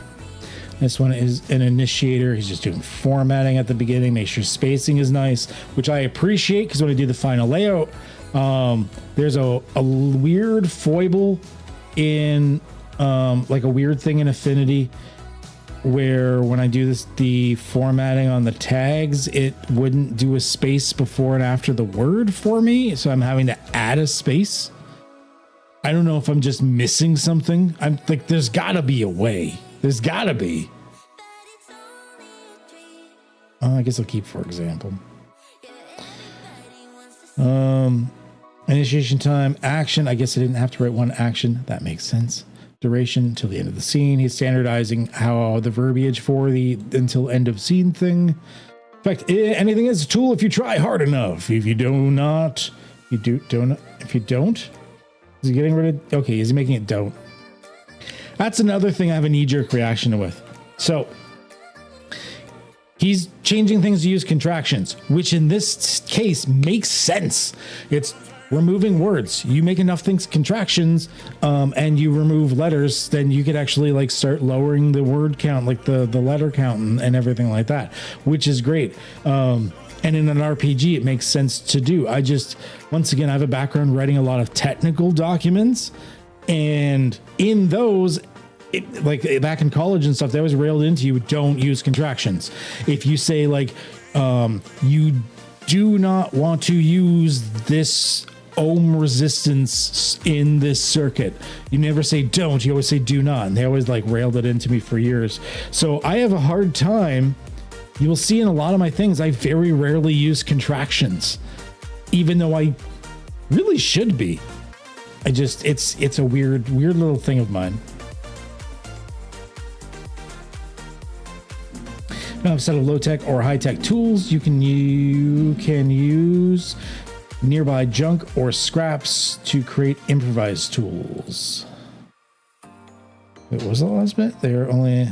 This one is an initiator. He's just doing formatting at the beginning. Make sure spacing is nice, which I appreciate because when I do the final layout, there's a weird foible in like a weird thing in Affinity where when I do the formatting on the tags, it wouldn't do a space before and after the word for me. So I'm having to add a space. I don't know if I'm just missing something. I'm like, there's gotta be a way. There's gotta be. I guess I'll keep for example. Initiation time, action. I guess I didn't have to write one action. That makes sense. Duration till the end of the scene. He's standardizing how the verbiage for the until end of scene thing. In fact, anything is a tool if you try hard enough. If you do not, if you don't, is he getting rid of? Okay, is he making it don't? That's another thing I have a knee-jerk reaction with. So he's changing things to use contractions, which in this case makes sense. It's removing words. You make enough things contractions, and you remove letters, then you could actually like start lowering the word count, like the letter count and everything like that, which is great. And in an RPG, it makes sense to do. Once again, I have a background writing a lot of technical documents, and in those, like back in college and stuff, that was railed into you. Don't use contractions. If you say like, you do not want to use this ohm resistance in this circuit, you never say don't, you always say do not, and they always like railed it into me for years. So I have a hard time. You will see in a lot of my things, I very rarely use contractions. even though I really should be. It's a weird little thing of mine. Now, a set of low-tech or high-tech tools, you can use nearby junk or scraps to create improvised tools. Wait, what was the last bit? They're only...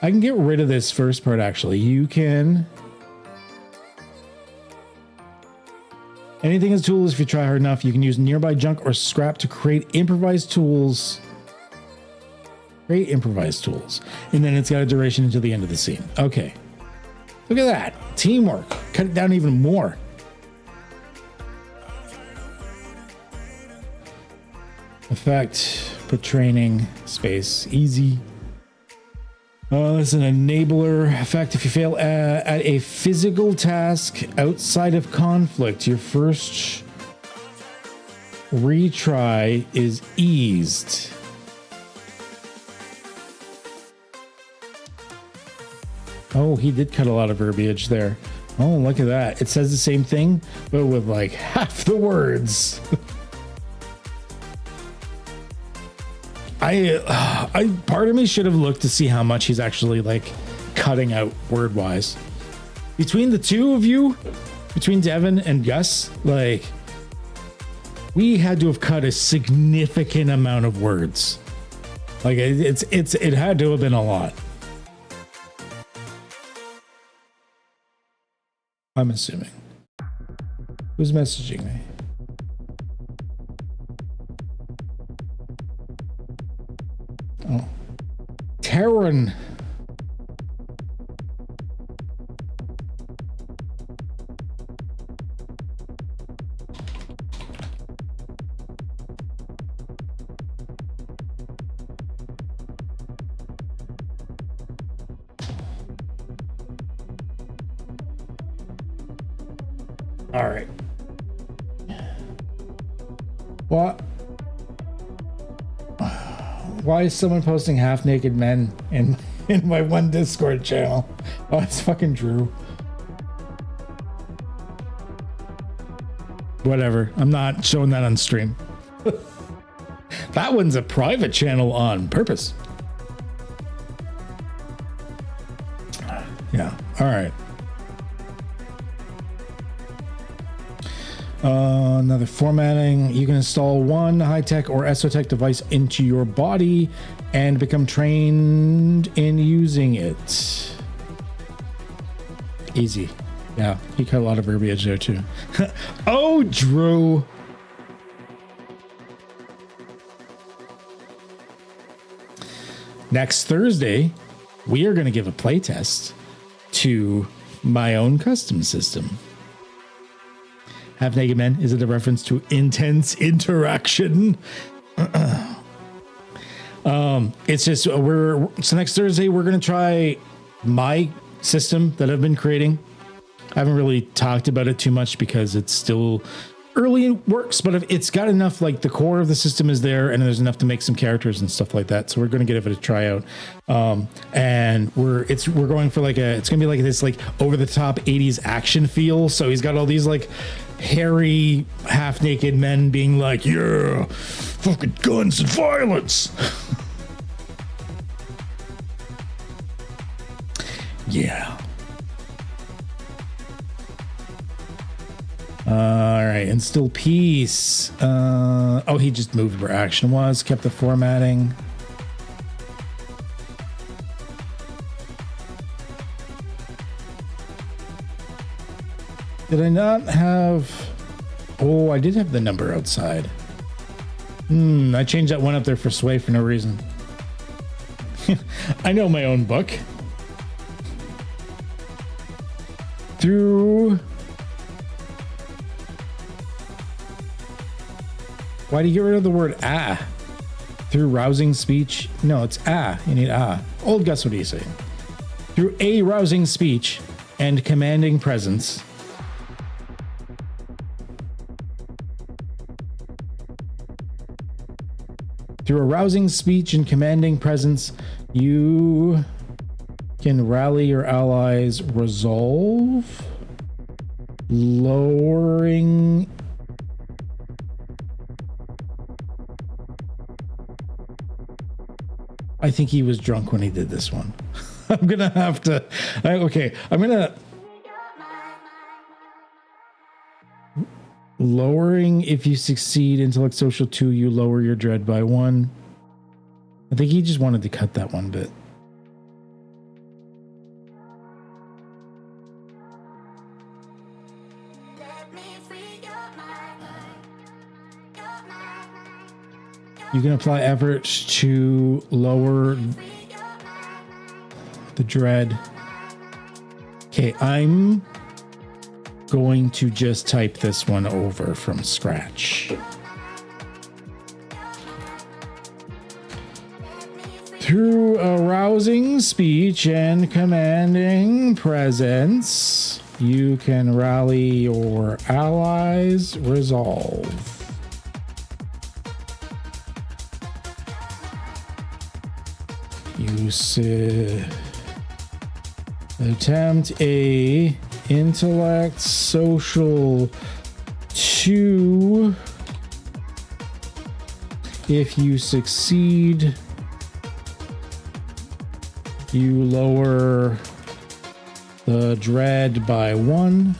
I can get rid of this first part, actually. You can... Anything as tools, if you try hard enough, you can use nearby junk or scrap to create improvised tools. Create improvised tools. And then it's got a duration until the end of the scene. Okay. Look at that. Teamwork. Cut it down even more. Effect. Put training. Space. Easy. It's an enabler effect. If you fail at a physical task outside of conflict, your first retry is eased. Oh, he did cut a lot of verbiage there. Oh, look at that. It says the same thing, but with like half the words. I part of me should have looked to see how much he's actually like cutting out word wise. Between the two of you, between Devin and Gus, like we had to have cut a significant amount of words. Like it had to have been a lot. I'm assuming. Who's messaging me? Oh. Terran. All right. What? Why is someone posting half-naked men in my one Discord channel? Oh, it's fucking Drew. Whatever. I'm not showing that on stream. That one's a private channel on purpose. Yeah. All right. Another formatting. You can install one high-tech or esotech device into your body and become trained in using it. Easy. Yeah, he cut a lot of verbiage there too. Oh, Drew. Next Thursday, we are going to give a playtest to my own custom system. Half Naked Men is it a reference to intense interaction? It's just so next Thursday we're gonna try my system that I've been creating. I haven't really talked about it too much because it's still early works, but it's got enough, like the core of the system is there and there's enough to make some characters and stuff like that. So we're going to give it a tryout. And we're going for it's going to be like this, like over the top 80s action feel. So he's got all these like hairy half naked men being like, yeah, fucking guns and violence. Yeah. All right, instill peace. Oh, he just moved where action was, kept the formatting. Did I not have... Oh, I did have the number outside. I changed that one up there for Sway for no reason. I know my own book. Through... Why do you get rid of the word ah? Through rousing speech? No, it's ah. You need ah. Old Gus, what do you say? Through a rousing speech and commanding presence. Through a rousing speech and commanding presence, you can rally your allies' resolve, lowering I think he was drunk when he did this one. I'm gonna have to. Okay, I'm gonna. Lowering if you succeed intellect social 2, you lower your dread by 1. I think he just wanted to cut that one bit. You can apply efforts to lower the dread. Okay, I'm going to just type this one over from scratch. Through a rousing speech and commanding presence, you can rally your allies' resolve. You attempt a intellect social 2. If you succeed, you lower the dread by 1.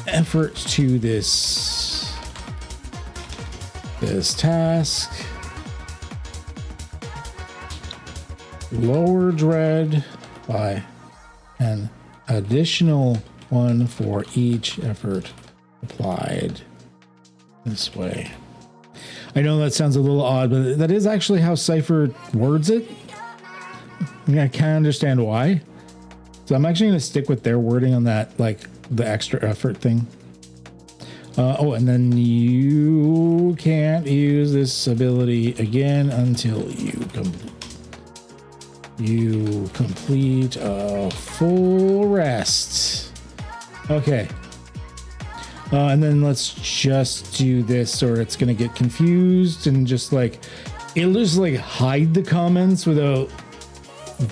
Effort to this task. Lower dread by an additional 1 for each effort applied this way. I know that sounds a little odd, but that is actually how Cypher words it. I mean, I can't understand why. So I'm actually going to stick with their wording on that, like the extra effort thing. Oh, and then you can't use this ability again until you complete a full rest. Okay. And then let's just do this, or it's gonna get confused and just like it'll just like hide the comments without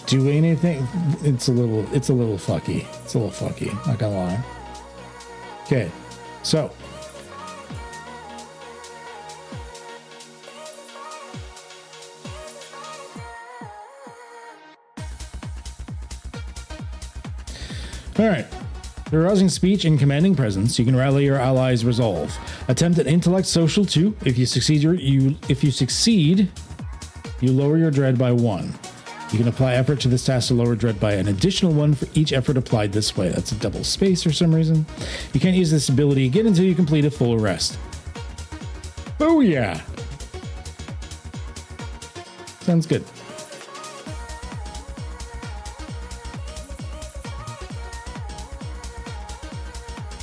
doing anything. It's a little fucky. It's a little fucky, not gonna lie. Okay, so all right. Through rousing speech and commanding presence, you can rally your allies' resolve. Attempt an intellect social 2. If you succeed, you lower your dread by 1. You can apply effort to this task to lower dread by an additional 1 for each effort applied this way. That's a double space for some reason. You can't use this ability again until you complete a full rest. Oh yeah. Sounds good.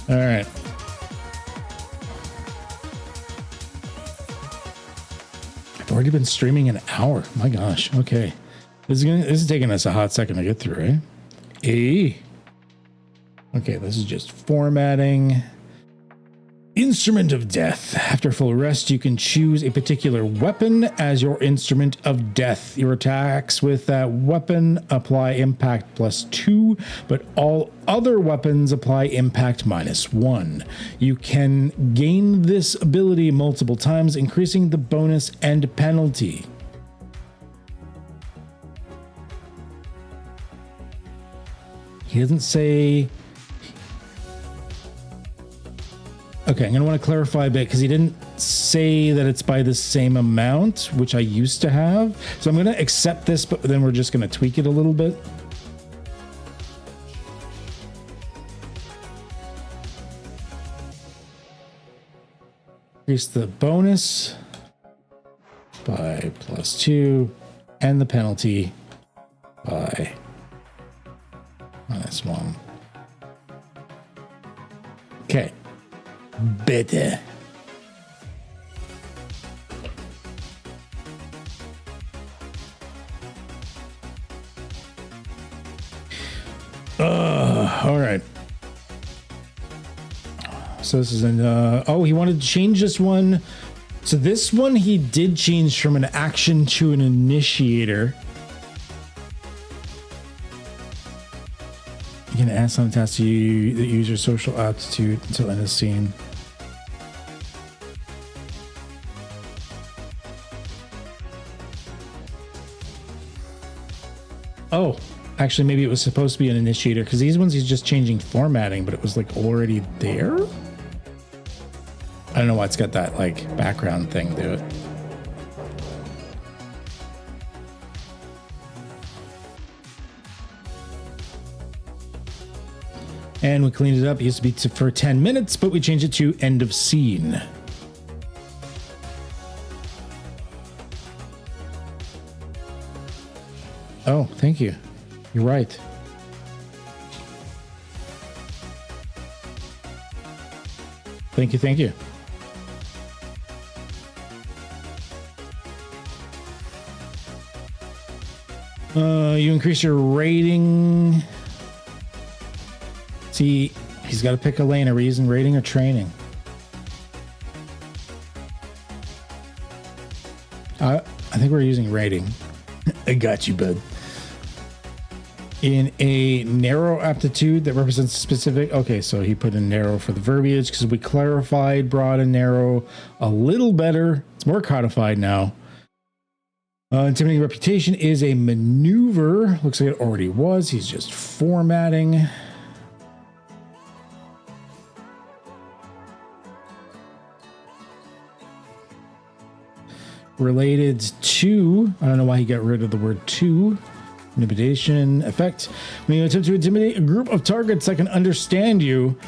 All right. I've already been streaming an hour. My gosh. Okay. This is taking us a hot second to get through, right? Okay, this is just formatting. Instrument of Death. After full rest, you can choose a particular weapon as your instrument of death. Your attacks with that weapon apply impact +2, but all other weapons apply impact -1. You can gain this ability multiple times, increasing the bonus and penalty. He doesn't say... Okay, I'm going to want to clarify a bit because he didn't say that it's by the same amount, which I used to have. So I'm going to accept this, but then we're just going to tweak it a little bit. Increase the bonus by +2 and the penalty by -1. Okay. Better. All right. So this is an oh, he wanted to change this one So this one he did change from an action to an initiator. You can ask on task to use your social aptitude until end of scene. Oh, actually, maybe it was supposed to be an initiator because these ones he's just changing formatting, but it was like already there. I don't know why it's got that like background thing to it. And we cleaned it up. It used to be for 10 minutes, but we changed it to end of scene. Oh, thank you. You're right. Thank you, thank you. You increase your rating. See, he's got to pick a lane. Are we using rating or training? I think we're using rating. I got you, bud. In a narrow aptitude that represents a specific... Okay, so he put in narrow for the verbiage because we clarified broad and narrow a little better. It's more codified now. Intimidating reputation is a maneuver. Looks like it already was. He's just formatting. Related to... I don't know why he got rid of the word to. Intimidation effect. When you attempt to intimidate a group of targets that can understand you,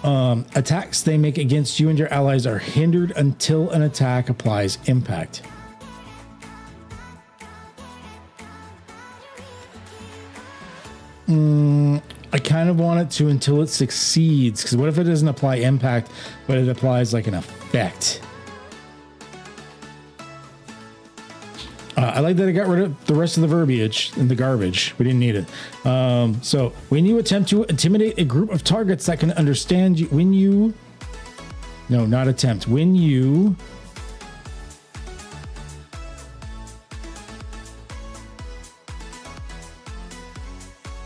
attacks they make against you and your allies are hindered until an attack applies impact. I kind of want it to until it succeeds, because what if it doesn't apply impact, but it applies like an effect? I like that I got rid of the rest of the verbiage and the garbage. We didn't need it. So when you attempt to intimidate a group of targets that can understand you, when you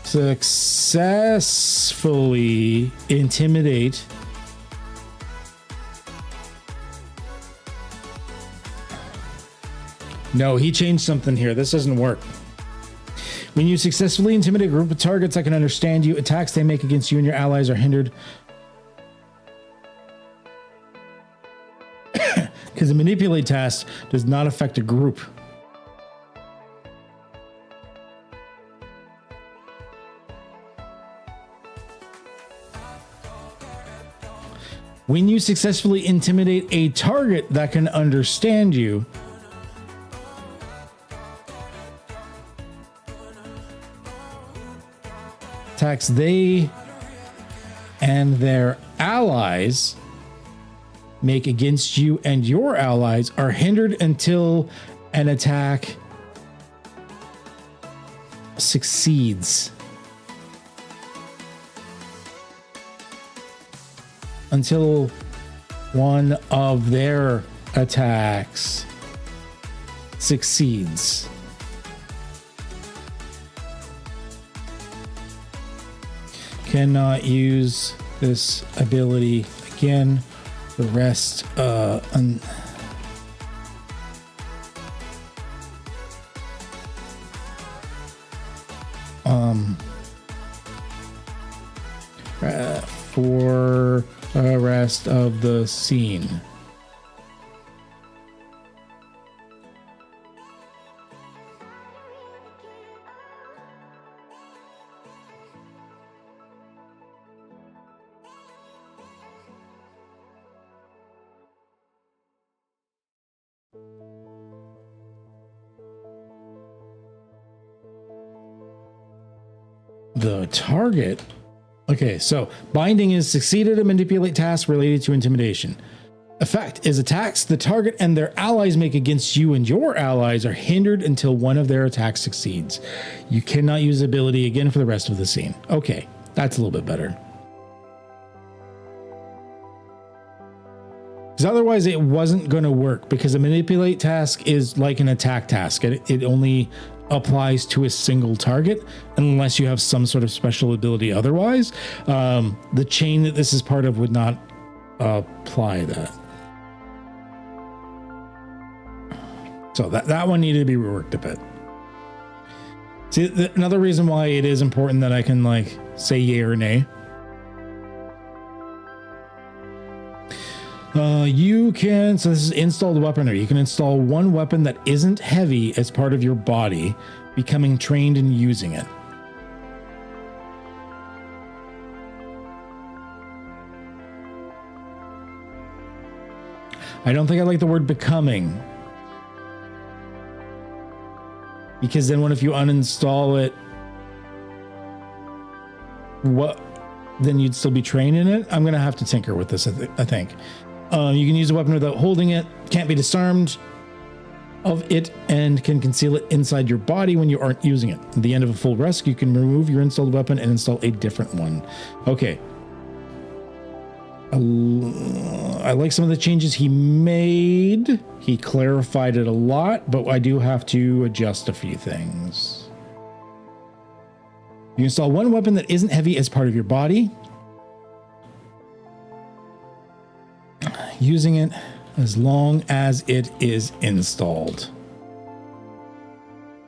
successfully intimidate No, he changed something here. This doesn't work. When you successfully intimidate a group of targets that can understand you, attacks they make against you and your allies are hindered. Because the manipulate task does not affect a group. When you successfully intimidate a target that can understand you, attacks they and their allies make against you and your allies are hindered until an attack succeeds. Until one of their attacks succeeds. Cannot use this ability again. The rest for the rest of the scene. The target. Okay, so binding is succeeded a manipulate task related to intimidation. Effect is attacks the target and their allies make against you and your allies are hindered until one of their attacks succeeds. You cannot use the ability again for the rest of the scene. Okay, that's a little bit better. because otherwise it wasn't going to work, because a manipulate task is like an attack task. It only applies to a single target unless you have some sort of special ability. Otherwise, the chain that this is part of would not apply that. So that one needed to be reworked a bit. See, another reason why it is important that I can like say yay or nay. You can, so this is installed weaponry. You can install one weapon that isn't heavy as part of your body, becoming trained in using it. I don't think I like the word becoming. Because then what if you uninstall it? What? Then you'd still be trained in it? I'm going to have to tinker with this, I think. You can use a weapon without holding it, can't be disarmed of it, and can conceal it inside your body when you aren't using it. At the end of a full rest, you can remove your installed weapon and install a different one. Okay. I like some of the changes he made. He clarified it a lot, but I do have to adjust a few things. You install one weapon that isn't heavy as part of your body. Using it as long as it is installed.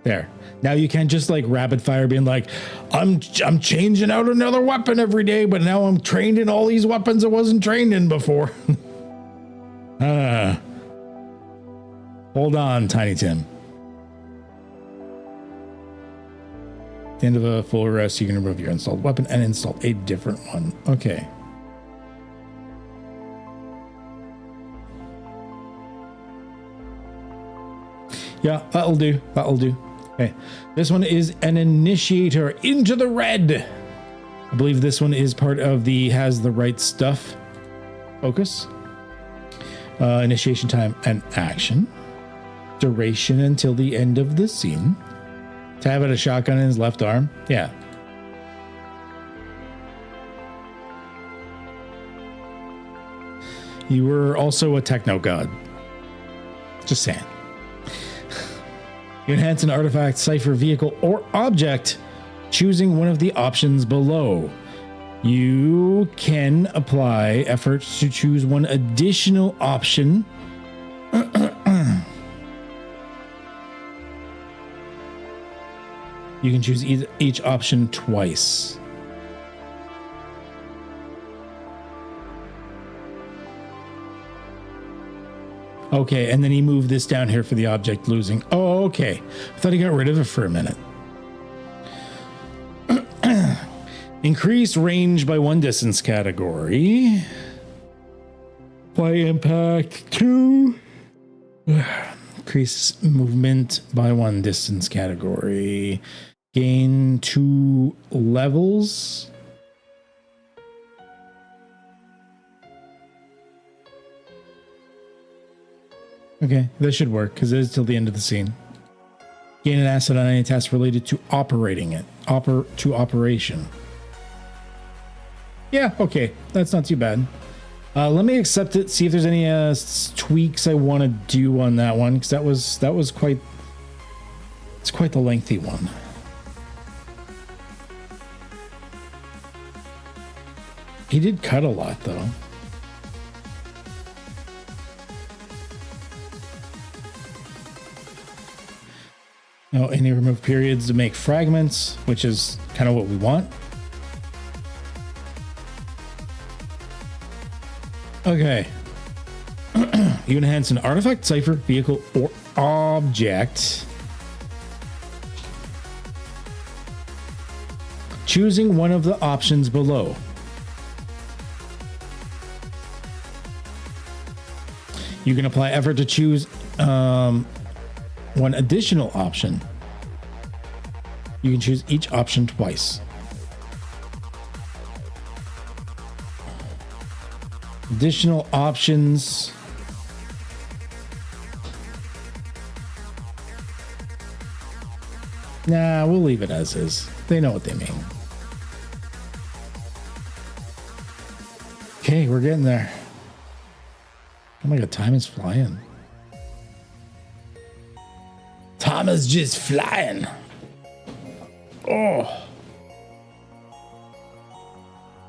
There. Now you can't just like rapid fire being like, I'm changing out another weapon every day, but now I'm trained in all these weapons I wasn't trained in before. Hold on, Tiny Tim. At the end of a full rest, you can remove your installed weapon and install a different one. Okay. Yeah, that'll do. That'll do. Okay. This one is an initiator into the red. I believe this one is part of the has the right stuff focus. Initiation time and action. Duration until the end of the scene. Tab at a shotgun in his left arm. Yeah. You were also a techno god. Just saying. You enhance an artifact, cipher, vehicle, or object, choosing one of the options below. You can apply efforts to choose one additional option. You can choose each option twice. Okay, and then he moved this down here for the object losing. Oh, okay. I thought he got rid of it for a minute. Increase range by 1 distance category. Apply impact 2. Increase movement by 1 distance category. Gain 2 levels. Okay, this should work because it is till the end of the scene. Gain an asset on any task related to operating it. Operation. Yeah, okay. That's not too bad. Let me accept it, see if there's any tweaks I want to do on that one, because that was quite... It's quite the lengthy one. He did cut a lot, though. No, any remove periods to make fragments, which is kind of what we want. Okay. You enhance an artifact, cipher, vehicle, or object, choosing one of the options below. You can apply effort to choose one additional option. You can choose each option twice. Additional options. Nah, we'll leave it as is. They know what they mean. Okay, we're getting there. Oh my god, time is flying. Time is just flying. Oh.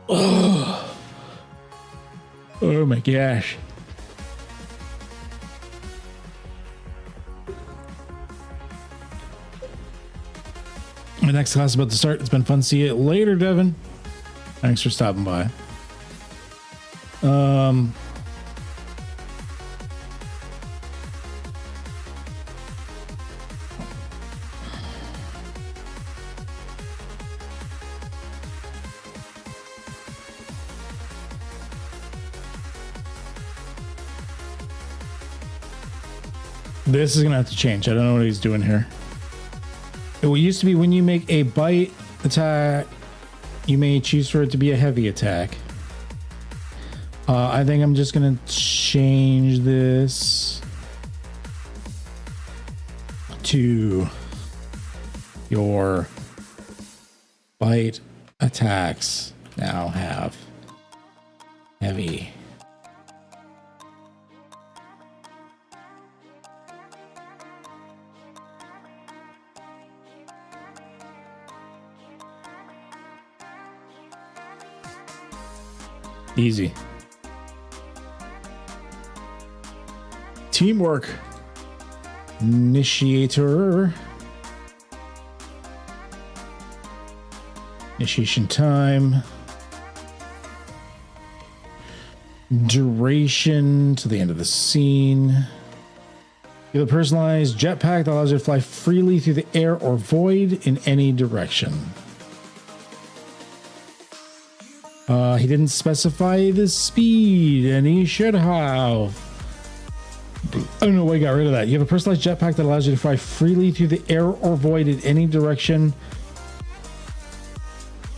Oh. Oh my gosh. My next class is about to start. It's been fun to see you later, Devin. Thanks for stopping by. This is gonna have to change. I don't know what he's doing here. It used to be when you make a bite attack, you may choose for it to be a heavy attack. I think I'm just gonna change this to your bite attacks now have heavy. Easy. Teamwork. Initiator. Initiation time. Duration to the end of the scene. You have a personalized jetpack that allows you to fly freely through the air or void in any direction. He didn't specify the speed, and he should have. I don't know why he got rid of that. You have a personalized jetpack that allows you to fly freely through the air or void in any direction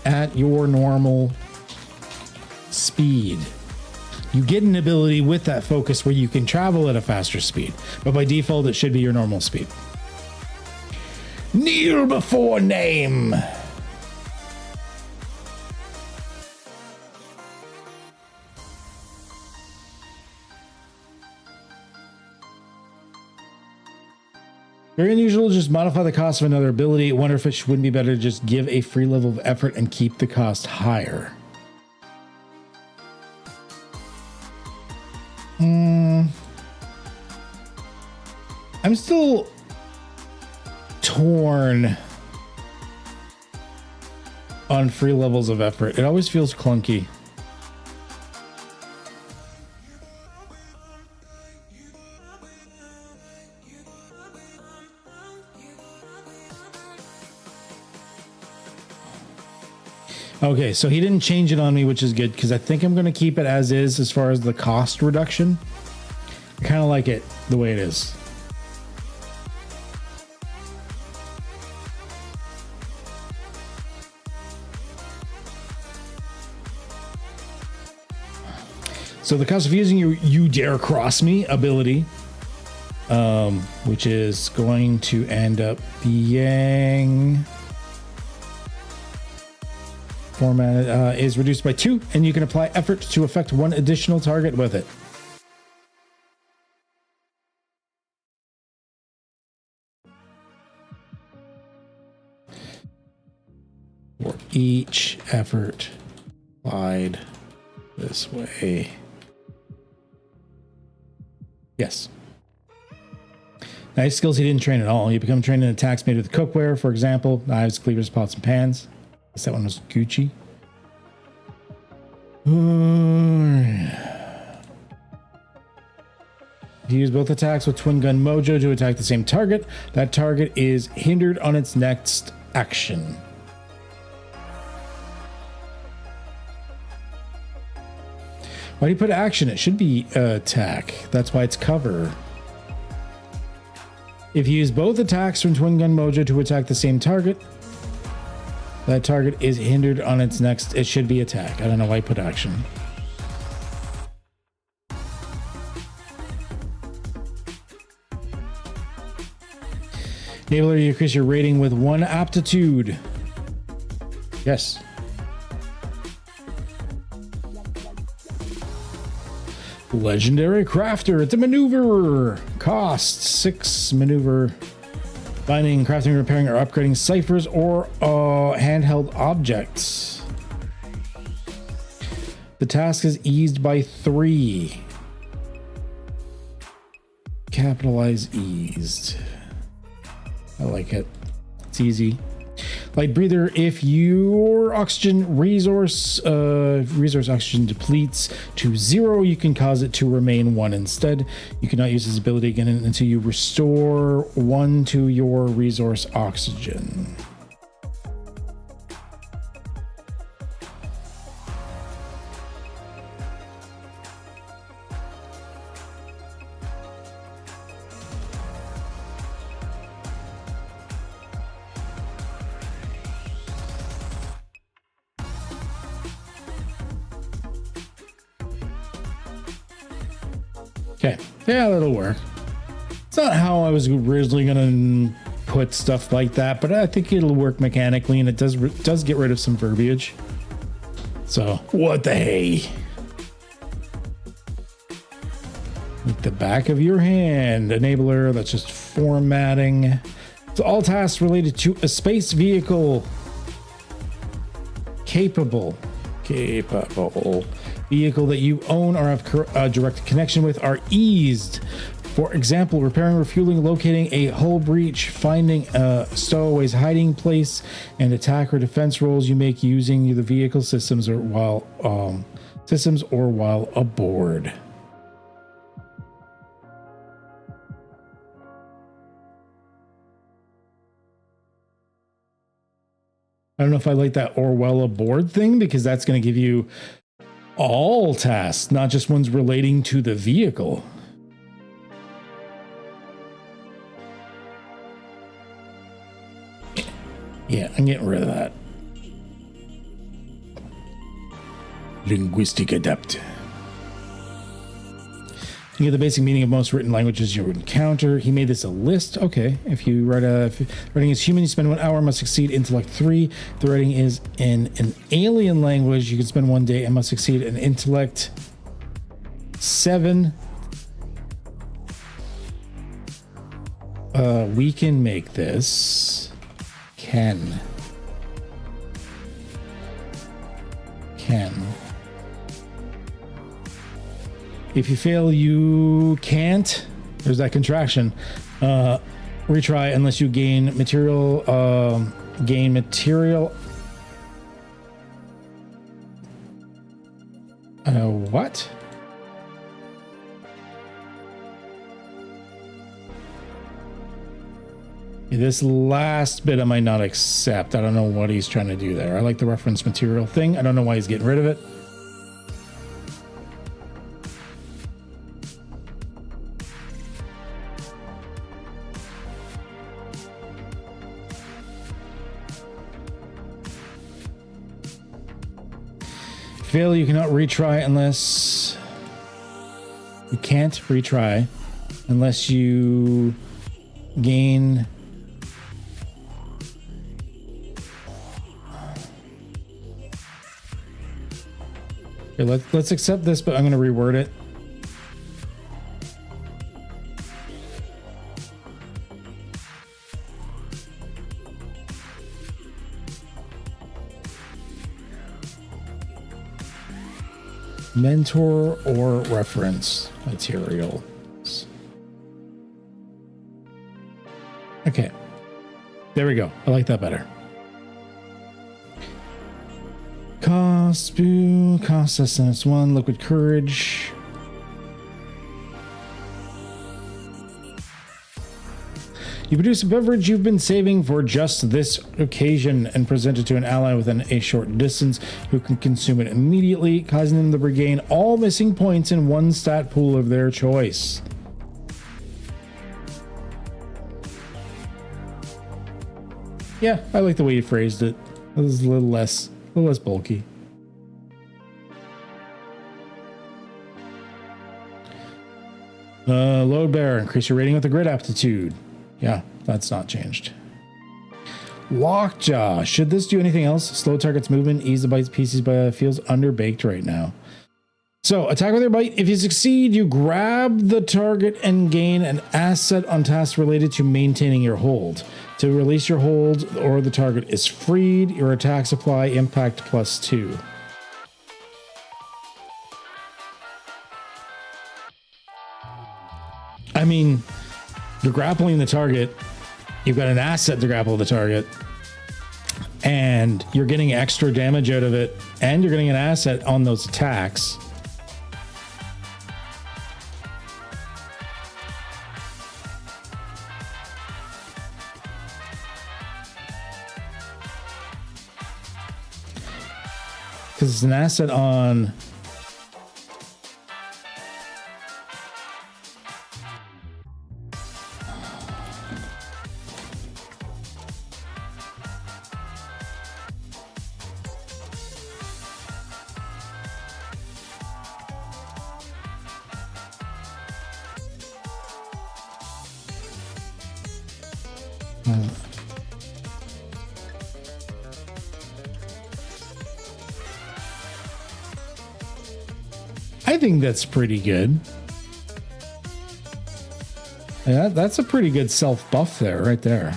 at your normal speed. You get an ability with that focus where you can travel at a faster speed, but by default, it should be your normal speed. Kneel before name. Very unusual, just modify the cost of another ability. I wonder if it wouldn't be better to just give a free level of effort and keep the cost higher. I'm still torn on free levels of effort. It always feels clunky. Okay, so he didn't change it on me, which is good, because I think I'm going to keep it as far as the cost reduction. I kind of like it the way it is. So the cost of using your You Dare Cross Me ability, which is going to end up being... format is reduced by 2, and you can apply effort to affect 1 additional target with it. For each effort applied this way. Yes. Nice skills he didn't train at all. You become trained in attacks made with cookware, for example, knives, cleavers, pots, and pans. I guess that one was Gucci. If you use both attacks with Twin Gun Mojo to attack the same target, that target is hindered on its next action. Why do you put action? It should be attack. That's why it's cover. If you use both attacks from Twin Gun Mojo to attack the same target, that target is hindered on its next... It should be attack. I don't know why I put action. Enable you increase your rating with 1 aptitude. Yes. Legendary Crafter. It's a maneuver. Cost 6 maneuver. Finding, crafting, repairing, or upgrading ciphers or handheld objects. The task is eased by 3. Capitalize eased. I like it. It's easy. Light breather. If your oxygen resource oxygen depletes to 0, you can cause it to remain 1 instead. You cannot use this ability again until you restore 1 to your resource oxygen. Okay, yeah, that'll work. It's not how I was originally gonna put stuff like that, but I think it'll work mechanically, and it does get rid of some verbiage. So, what the hey? Like the back of your hand, enabler, that's just formatting. So all tasks related to a space vehicle. Capable vehicle that you own or have a direct connection with are eased. For example, repairing, refueling, locating a hull breach, finding a stowaway's hiding place, and attack or defense rolls you make using the vehicle systems or while aboard. I don't know if I like that or while aboard thing, because that's going to give you all tasks, not just ones relating to the vehicle. Yeah, I'm getting rid of that. Linguistic adept. You get the basic meaning of most written languages you encounter. He made this a list. Okay, if writing is human, you spend 1 hour, must succeed intellect 3. If the writing is in an alien language, you can spend 1 day and must succeed in intellect 7. We can make this Ken. If you fail, you can't. There's that contraction. Retry unless you gain material. What? This last bit I might not accept. I don't know what he's trying to do there. I like the reference material thing. I don't know why he's getting rid of it. Fail, you cannot retry unless you can't retry unless you gain okay, let's accept this, but I'm going to reword it. Mentor or reference materials. Okay. There we go. I like that better. Cost essence 1, liquid courage. You produce a beverage you've been saving for just this occasion and present it to an ally within a short distance who can consume it immediately, causing them to regain all missing points in one stat pool of their choice. Yeah, I like the way you phrased it. It was a little less bulky. Load bearer, increase your rating with the grid aptitude. Yeah, that's not changed. Lockjaw. Should this do anything else? Slow target's movement, ease the bites pieces, but feels underbaked right now. So, attack with your bite. If you succeed, you grab the target and gain an asset on tasks related to maintaining your hold. To release your hold or the target is freed, your attacks apply impact +2. I mean, you're grappling the target, you've got an asset to grapple the target, and you're getting extra damage out of it, and you're getting an asset on those attacks. Because it's an asset on... I think that's pretty good. Yeah, that's a pretty good self buff there, right there.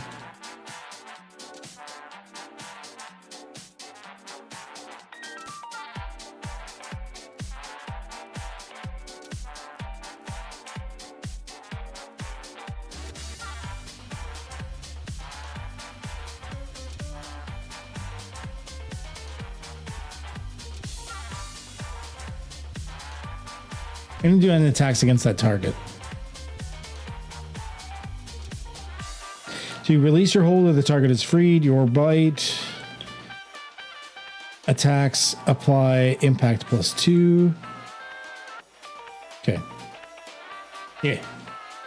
I'm going to do any attacks against that target. So you release your hold if the target is freed. Your bite. Attacks apply impact +2. Okay. Yeah.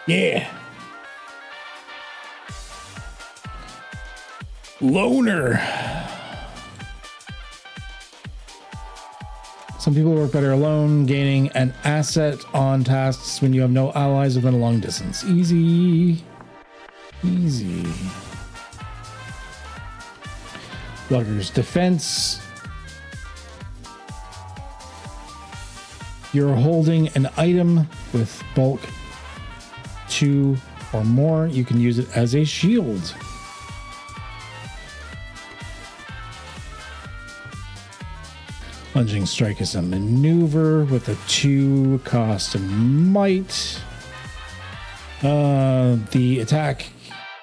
Yeah. Loner. Some people work better alone, gaining an asset on tasks when you have no allies within a long distance. Easy. Easy. Lugger's defense. You're holding an item with bulk 2 or more. You can use it as a shield. Lunging strike is a maneuver with a 2 cost of might. The attack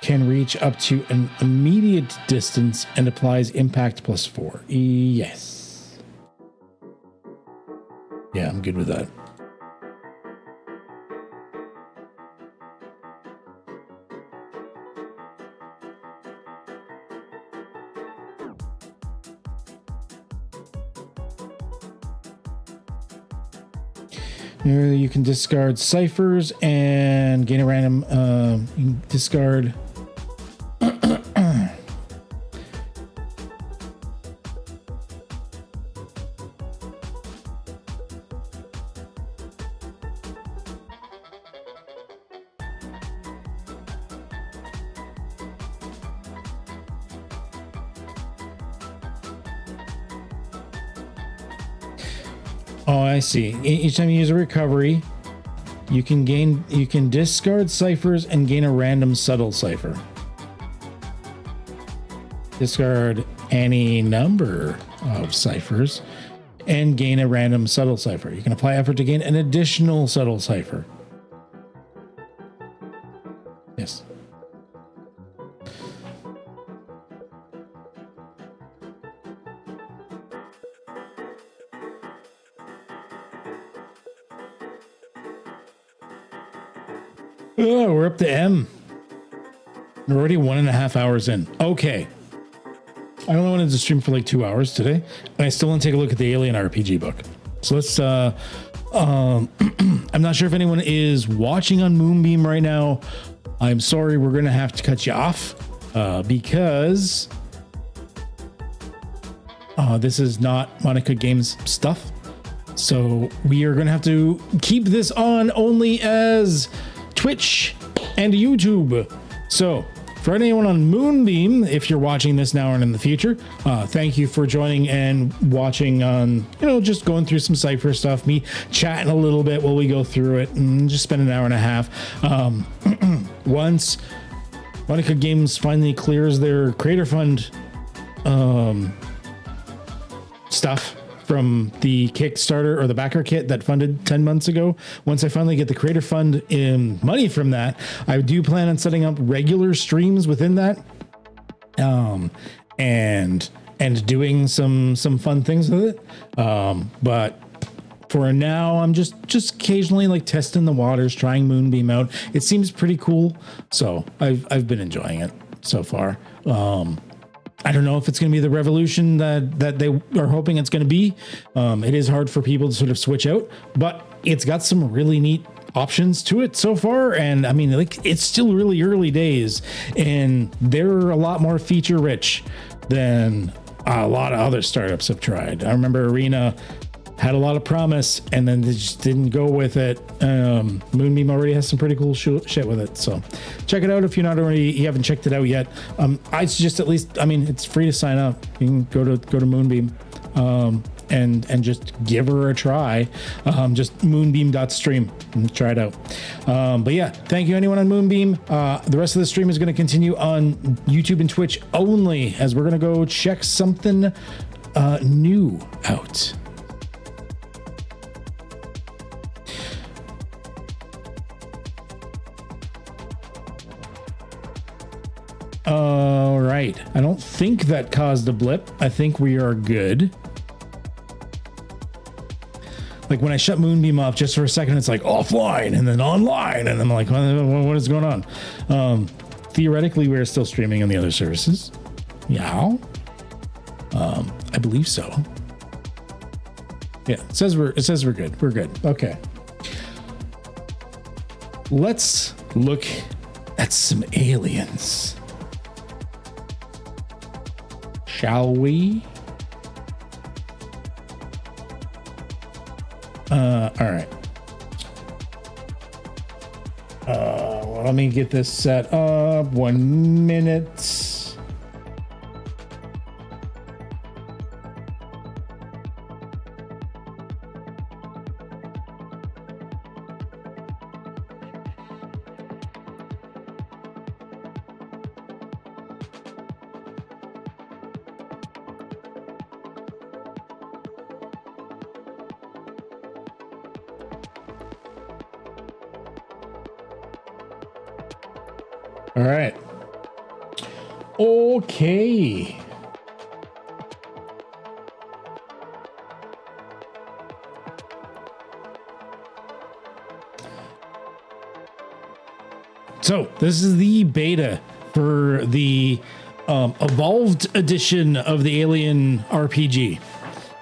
can reach up to an immediate distance and applies impact +4. Yes. Yeah, I'm good with that. You can discard ciphers and gain a random. You can discard. Oh, I see. Each time you use a recovery, you can discard ciphers and gain a random subtle cipher. Discard any number of ciphers and gain a random subtle cipher. You can apply effort to gain an additional subtle cipher. Yes. Oh, we're up to M. We're already 1.5 hours in. Okay. I only wanted to stream for like 2 hours today, and I still want to take a look at the Alien RPG book. So let's, I'm not sure if anyone is watching on Moonbeam right now. I'm sorry, we're going to have to cut you off, because this is not Monica Games stuff. So we are going to have to keep this on only as Twitch and YouTube. So For anyone on Moonbeam, if you're watching this now and in the future, thank you for joining and watching on, just going through some Cypher stuff, me chatting a little bit while we go through it and just spend an hour and a half. Once Monica Games finally clears their Creator Fund stuff from the Kickstarter or the backer kit that funded 10 months ago. Once I finally get the Creator Fund money from that, I do plan on setting up regular streams within that, and doing some fun things with it. But for now, I'm just occasionally like testing the waters, trying Moonbeam out. It seems pretty cool, so I've been enjoying it so far. I don't know if it's going to be the revolution that they are hoping it's going to be. It is hard for people to sort of switch out, but it's got some really neat options to it so far. And I mean, like, it's still really early days, and they're a lot more feature rich than a lot of other startups have tried. I remember Arena had a lot of promise, and then they just didn't go with it. Moonbeam already has some pretty cool shit with it, so check it out if you haven't checked it out yet. I suggest, at least, I mean, it's free to sign up. You can go to Moonbeam and just give her a try. Just moonbeam.stream and try it out. But yeah, thank you anyone on Moonbeam. The rest of the stream is going to continue on YouTube and Twitch only, as we're going to go check something new out. All right. I don't think that caused a blip. I think we are good. Like when I shut Moonbeam off just for a second, it's like offline and then online. And I'm like, what is going on? Theoretically, we're still streaming on the other services. Yeah. I believe so. Yeah. It says we're good. We're good. Okay. Let's look at some aliens. Shall we? All right. Well, let me get this set up. 1 minute. All right. Okay. So this is the beta for the evolved edition of the Alien RPG.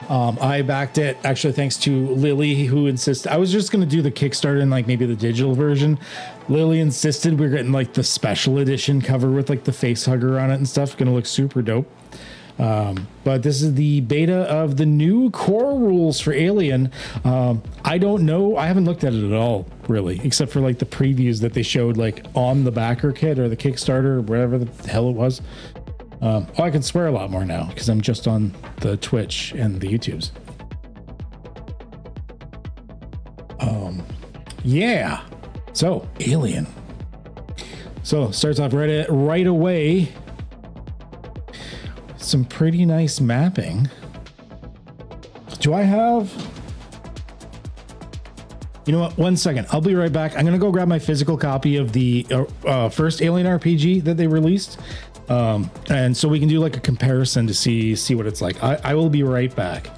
I backed it, actually, thanks to Lily, who insisted. I was just going to do the Kickstarter and like maybe the digital version. Lily insisted we're getting like the special edition cover with like the face hugger on it and stuff. Going to look super dope. But this is the beta of the new core rules for Alien. I don't know. I haven't looked at it at all, really, except for like the previews that they showed like on the backer kit or the Kickstarter or whatever the hell it was. I can swear a lot more now because I'm just on the Twitch and the YouTubes. Yeah. So Alien. So starts off right away. Some pretty nice mapping. Do I have? You know what? 1 second. I'll be right back. I'm gonna go grab my physical copy of the first Alien RPG that they released. And so we can do like a comparison to see what it's like. I will be right back.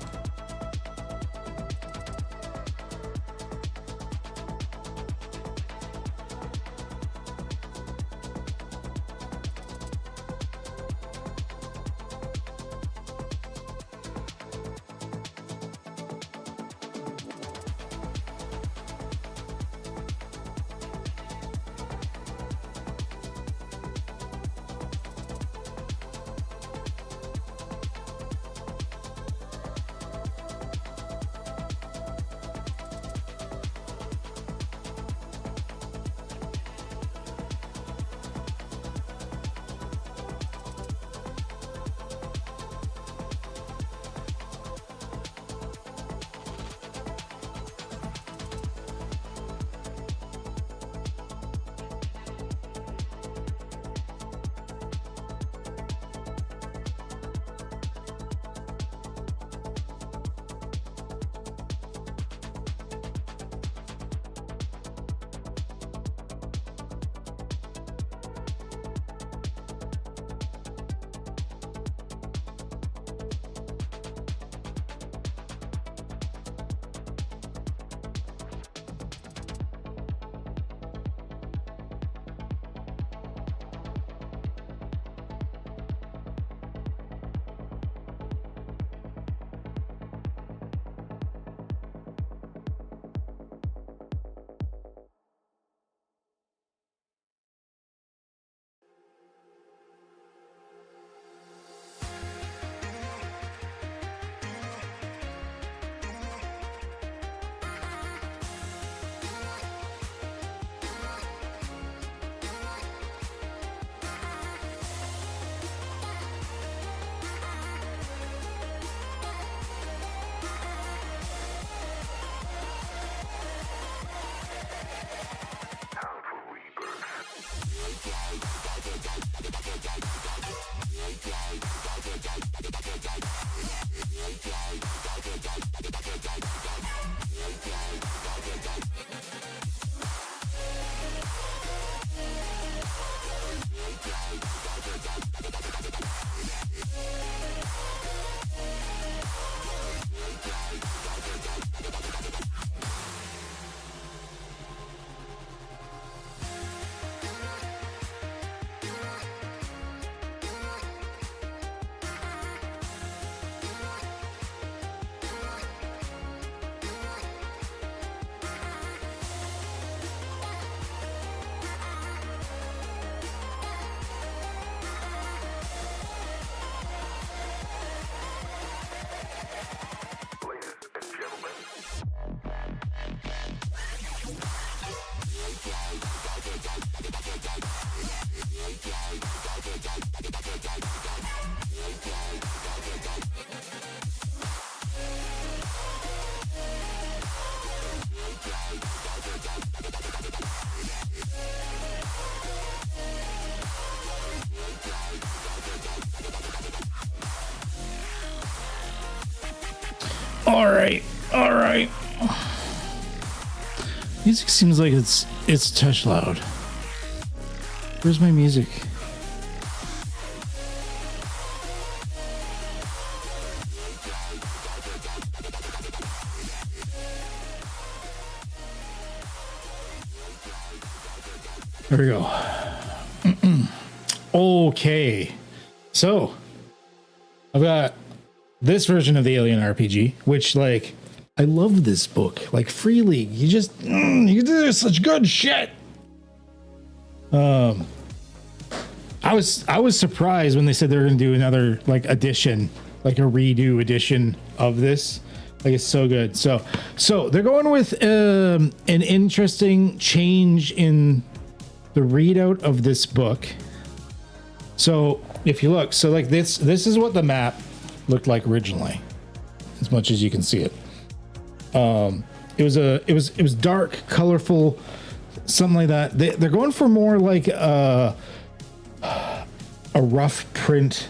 All right. Music seems like it's touch loud. Where's my music? There we go. Okay. So, I've got this version of the Alien RPG, which, like, I love this book. Like, Free League, you do such good shit. I was surprised when they said they were going to do another, like, edition, like a redo edition of this. Like, it's so good. So they're going with an interesting change in the readout of this book. So if you look, so like this is what the map looked like originally, as much as you can see it. It was dark, colorful, something like that. They're going for more like a rough print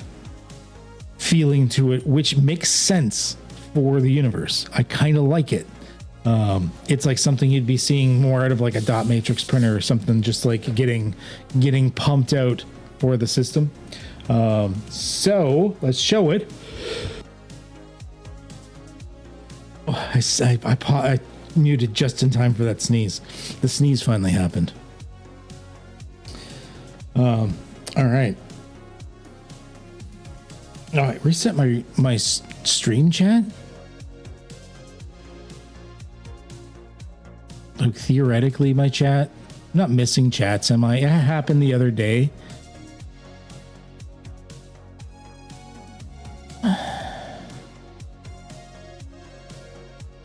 feeling to it, which makes sense for the universe. I kind of like it. It's like something you'd be seeing more out of like a dot matrix printer or something, just like getting pumped out for the system. So let's show it. Oh, I muted just in time for that sneeze. The sneeze finally happened. All right. All right, reset my stream chat. Like, theoretically, my chat. I'm not missing chats, am I? It happened the other day.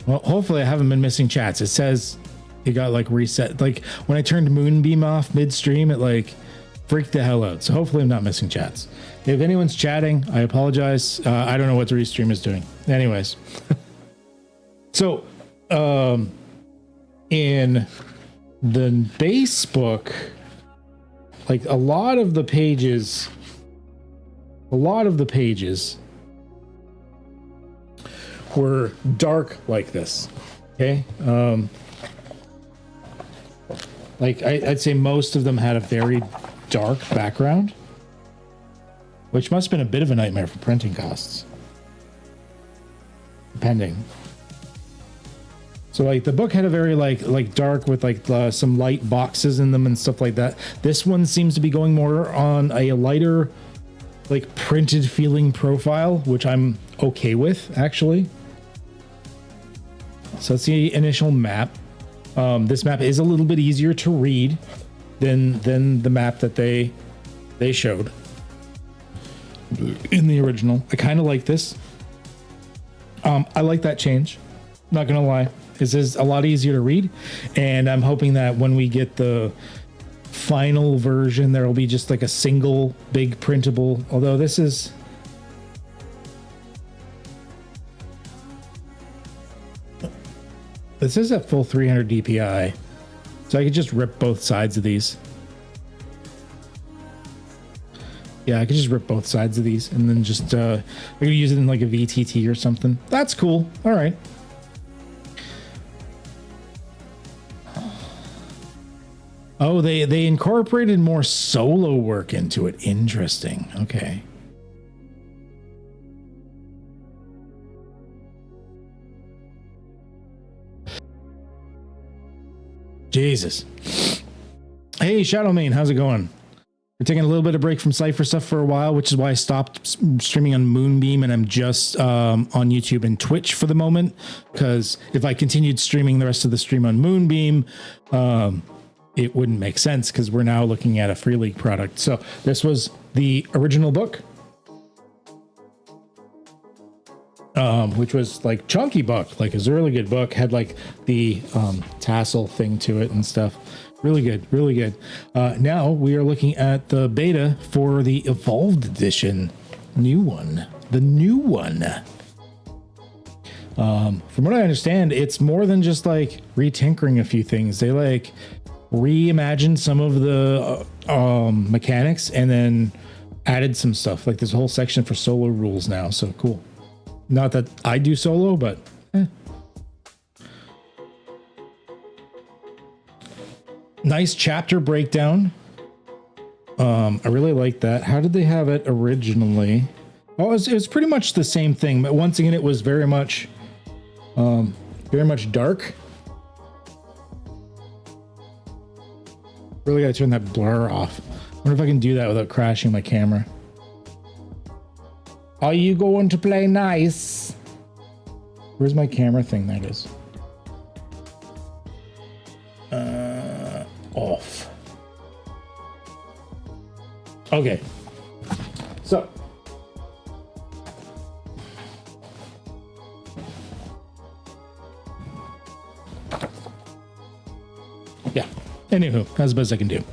Well, hopefully I haven't been missing chats. It says it got like reset. Like when I turned Moonbeam off midstream, it like freaked the hell out. So hopefully I'm not missing chats. If anyone's chatting, I apologize. I don't know what the restream is doing. Anyways. So, in the base book, like a lot of the pages were dark like this. Okay. Like I'd say most of them had a very dark background, which must have been a bit of a nightmare for printing costs, depending. So like the book had a very like dark with like some light boxes in them and stuff like that. This one seems to be going more on a lighter, like printed feeling profile, which I'm okay with actually. So that's the initial map. This map is a little bit easier to read than the map that they showed in the original. I kind of like this. I like that change. Not gonna lie. This is a lot easier to read, and I'm hoping that when we get the final version, there will be just like a single big printable. Although this is at full 300 DPI, so I could just rip both sides of these. Yeah, I could just rip both sides of these and then just I could use it in like a VTT or something. That's cool. All right. Oh, they incorporated more solo work into it. Interesting. Okay. Jesus. Hey, Shadowmane, how's it going? We're taking a little bit of break from Cypher stuff for a while, which is why I stopped streaming on Moonbeam, and I'm just on YouTube and Twitch for the moment, because if I continued streaming the rest of the stream on Moonbeam, it wouldn't make sense, because we're now looking at a Free League product. So this was the original book, which was like chunky book, like it's a really good book, had like the tassel thing to it and stuff. Really good, really good. Now we are looking at the beta for the Evolved Edition, new one, the new one. From what I understand, it's more than just like retinkering a few things. They like reimagined some of the mechanics and then added some stuff. Like there's a whole section for solo rules now, so cool. Not that I do solo, but Nice chapter breakdown. I really like that. How did they have it originally? Oh, it was pretty much the same thing, but once again, it was very much dark. Really gotta turn that blur off. I wonder if I can do that without crashing my camera. Are you going to play nice? Where's my camera thing? That is. Off. Okay. So. Yeah. Anywho, that's the best I can do.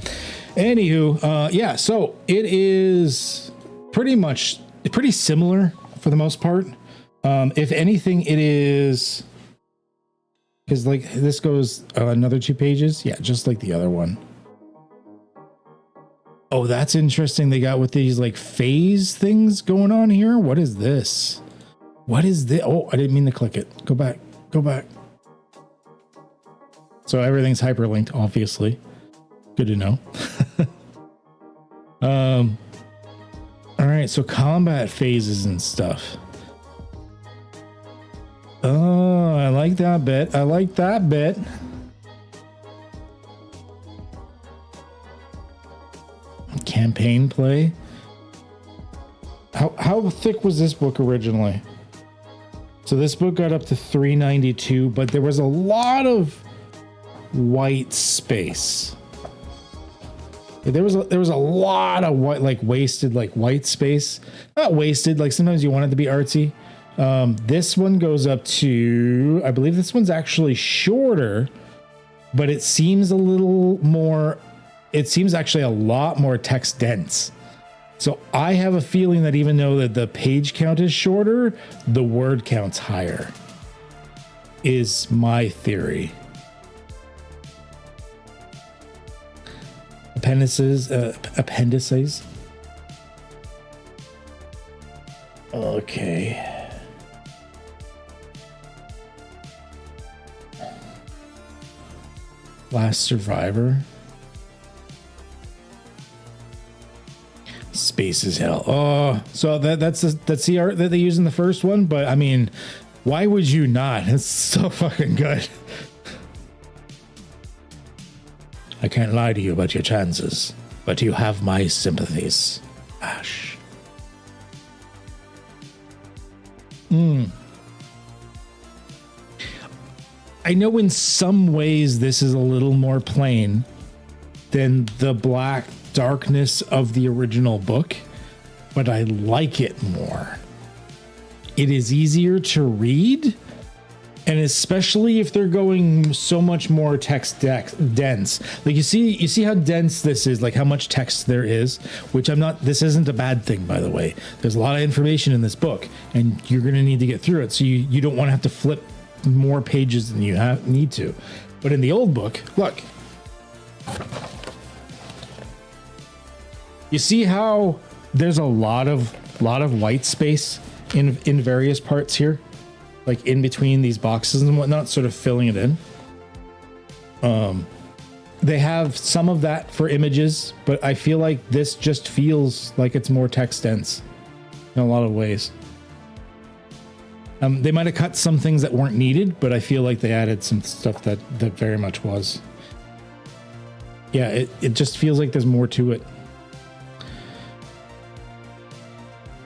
Anywho, yeah, so it is pretty similar for the most part. If anything, it is, because like this goes another 2 pages. Yeah, just like the other one. Oh, that's interesting. They got with these like phase things going on here. What is this? What is this? Oh, I didn't mean to click it. Go back. Go back. So everything's hyperlinked, obviously. Good to know. All right, so combat phases and stuff. Oh, I like that bit. I like that bit. Campaign play. How thick was this book originally? So this book got up to 392, but there was a lot of white space. There was a lot of white, like wasted, like white space. Not wasted, like sometimes you want it to be artsy. This one goes up to, I believe this one's actually shorter, but it seems a little more, it seems actually a lot more text dense. So I have a feeling that even though that the page count is shorter, the word count's higher, is my theory. Appendices. Okay. Last Survivor. Space is hell. Oh, so that's the art that they use in the first one, but I mean, why would you not? It's so fucking good. I can't lie to you about your chances, but you have my sympathies, Ash. I know in some ways this is a little more plain than the black darkness of the original book, but I like it more. It is easier to read, and especially if they're going so much more text dense. Like you see how dense this is, like how much text there is, which this isn't a bad thing, by the way. There's a lot of information in this book and you're going to need to get through it. So you don't want to have to flip more pages than you need to. But in the old book, look, you see how there's a lot of white space in various parts here? Like in between these boxes and whatnot, sort of filling it in. They have some of that for images, but I feel like this just feels like it's more text dense in a lot of ways. They might have cut some things that weren't needed, but I feel like they added some stuff that very much was. Yeah, it just feels like there's more to it.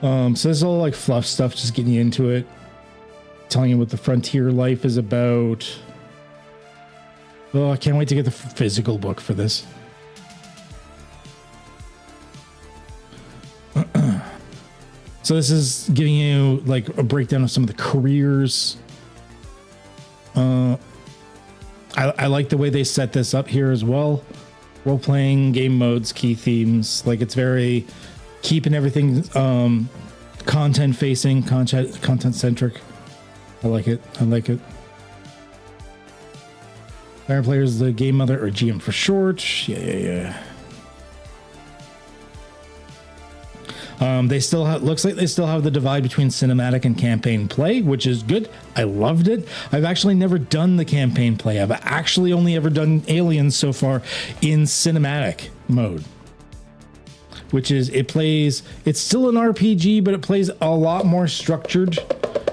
So this is all like fluff stuff, just getting you into it. Telling you what the frontier life is about. Oh, I can't wait to get the physical book for this. So this is giving you like a breakdown of some of the careers. I like the way they set this up here as well. Role-playing, game modes, key themes. Like it's very keeping everything content-facing, content-centric. I like it. I like it. Player players, the game mother or GM for short. Yeah. They still have, looks like they still have the divide between cinematic and campaign play, which is good. I loved it. I've actually never done the campaign play. I've actually only ever done Aliens so far in cinematic mode, which is, it's still an RPG, but it plays a lot more structured.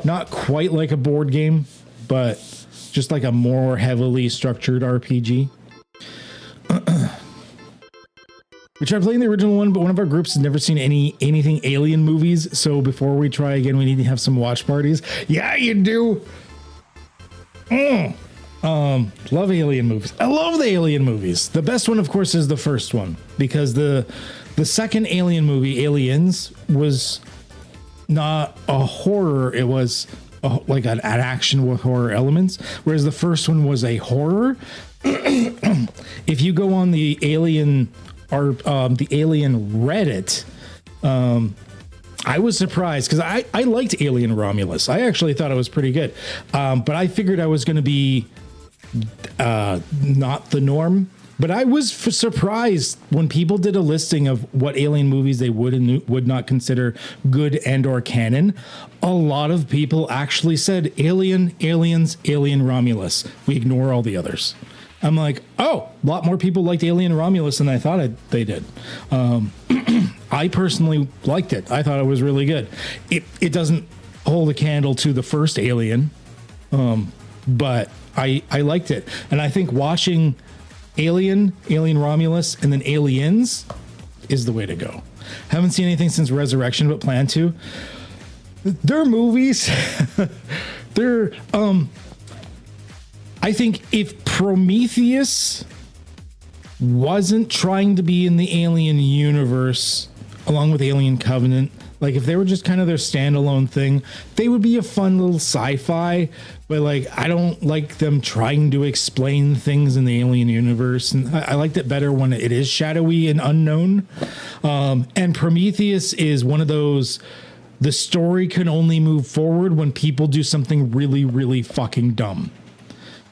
Not quite like a board game, but just like a more heavily structured RPG. We tried playing the original one, but one of our groups has never seen anything alien movies. So before we try again, we need to have some watch parties. Yeah, you do. Love alien movies. I love the alien movies. The best one, of course, is the first one, because the second alien movie, Aliens, was not a horror. It was like an action with horror elements, whereas the first one was a horror. If you go on the Alien Reddit, I was surprised because I liked Alien Romulus. I actually thought it was pretty good, but I figured I was going to be not the norm. But I was surprised when people did a listing of what alien movies they would and would not consider good and or canon. A lot of people actually said Alien, Aliens, Alien Romulus. We ignore all the others. I'm like, oh, a lot more people liked Alien Romulus than I thought they did. I personally liked it. I thought it was really good. It doesn't hold a candle to the first Alien, but I liked it. And I think watching Alien Romulus, and then Aliens is the way to go. Haven't seen anything since Resurrection, but plan to. Their movies, they're, I think if Prometheus wasn't trying to be in the Alien universe along with Alien Covenant, like if they were just kind of their standalone thing, they would be a fun little sci-fi, but like, I don't like them trying to explain things in the Alien universe. And I liked it better when it is shadowy and unknown. And Prometheus is one of those, the story can only move forward when people do something really, really fucking dumb.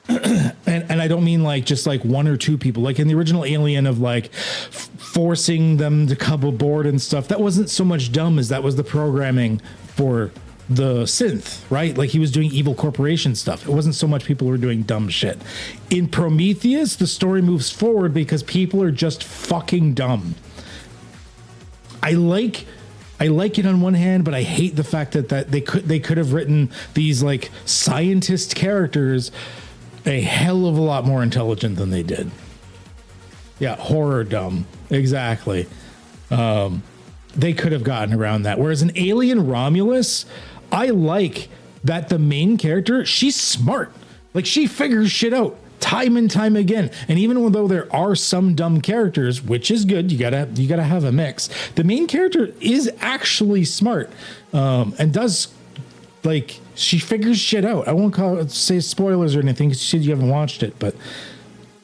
And I don't mean like just like one or two people, like in the original Alien of like forcing them to come aboard and stuff. That wasn't so much dumb as that was the programming for the synth, right? Like he was doing evil corporation stuff. It wasn't so much people were doing dumb shit. In Prometheus, the story moves forward because people are just fucking dumb. I like it on one hand, but I hate the fact that they could have written these like scientist characters a hell of a lot more intelligent than they did. Yeah, horror dumb. Exactly. They could have gotten around that. Whereas in Alien Romulus, I like that the main character, she's smart. Like she figures shit out time and time again. And even though there are some dumb characters, which is good, you gotta have a mix. The main character is actually smart, and does, like, she figures shit out. I won't say spoilers or anything because you haven't watched it, but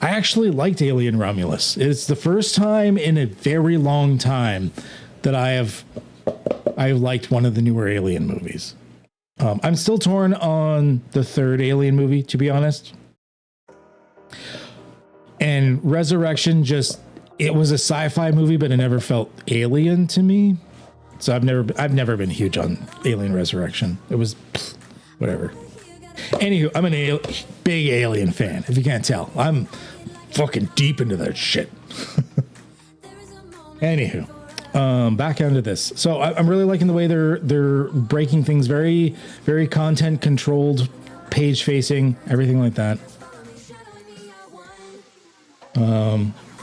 I actually liked Alien Romulus. It's the first time in a very long time that I've liked one of the newer Alien movies. I'm still torn on the third Alien movie, to be honest. And Resurrection it was a sci-fi movie, but it never felt alien to me. So I've never been huge on Alien Resurrection. It was whatever. Anywho, I'm a big Alien fan. If you can't tell, I'm fucking deep into that shit. Anywho, back onto this. So I'm really liking the way they're breaking things very, very content controlled, page facing, everything like that.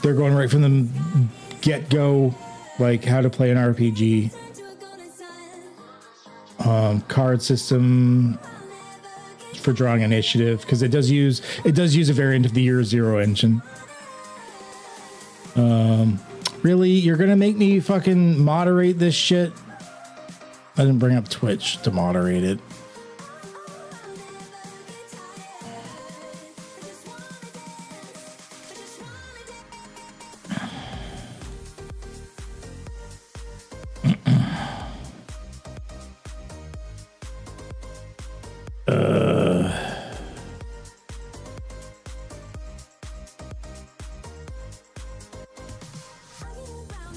They're going right from the get-go, like how to play an RPG. Card system for drawing initiative, because it does use a variant of the Year Zero engine. Really, you're gonna make me fucking moderate this shit? I didn't bring up Twitch to moderate it.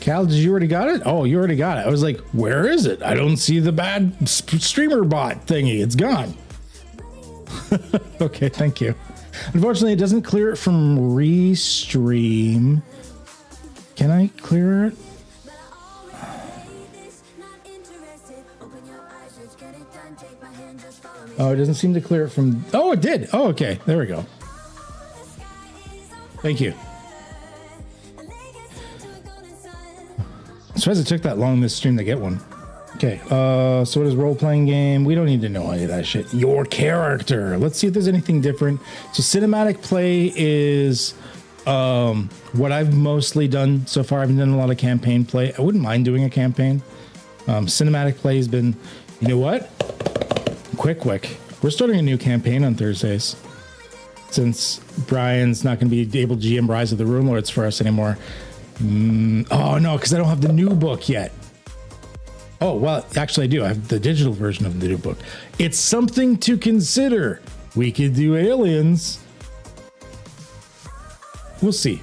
Cal, did you already got it? Oh, you already got it. I was like, where is it? I don't see the bad streamer bot thingy. It's gone. Okay, thank you. Unfortunately, it doesn't clear it from restream. Can I clear it? Oh, it doesn't seem to clear it from... Oh, it did. Oh, okay. There we go. Thank you. I'm surprised it took that long this stream to get one. Okay, so what is role-playing game? We don't need to know any of that shit. Your character. Let's see if there's anything different. So cinematic play is what I've mostly done so far. I haven't done a lot of campaign play. I wouldn't mind doing a campaign. Cinematic play has been, you know what? Quick. We're starting a new campaign on Thursdays. Since Brian's not going to be able to GM Rise of the Rune Lords for us anymore. Oh, no, because I don't have the new book yet. Oh, well, actually, I do. I have the digital version of the new book. It's something to consider. We could do aliens. We'll see.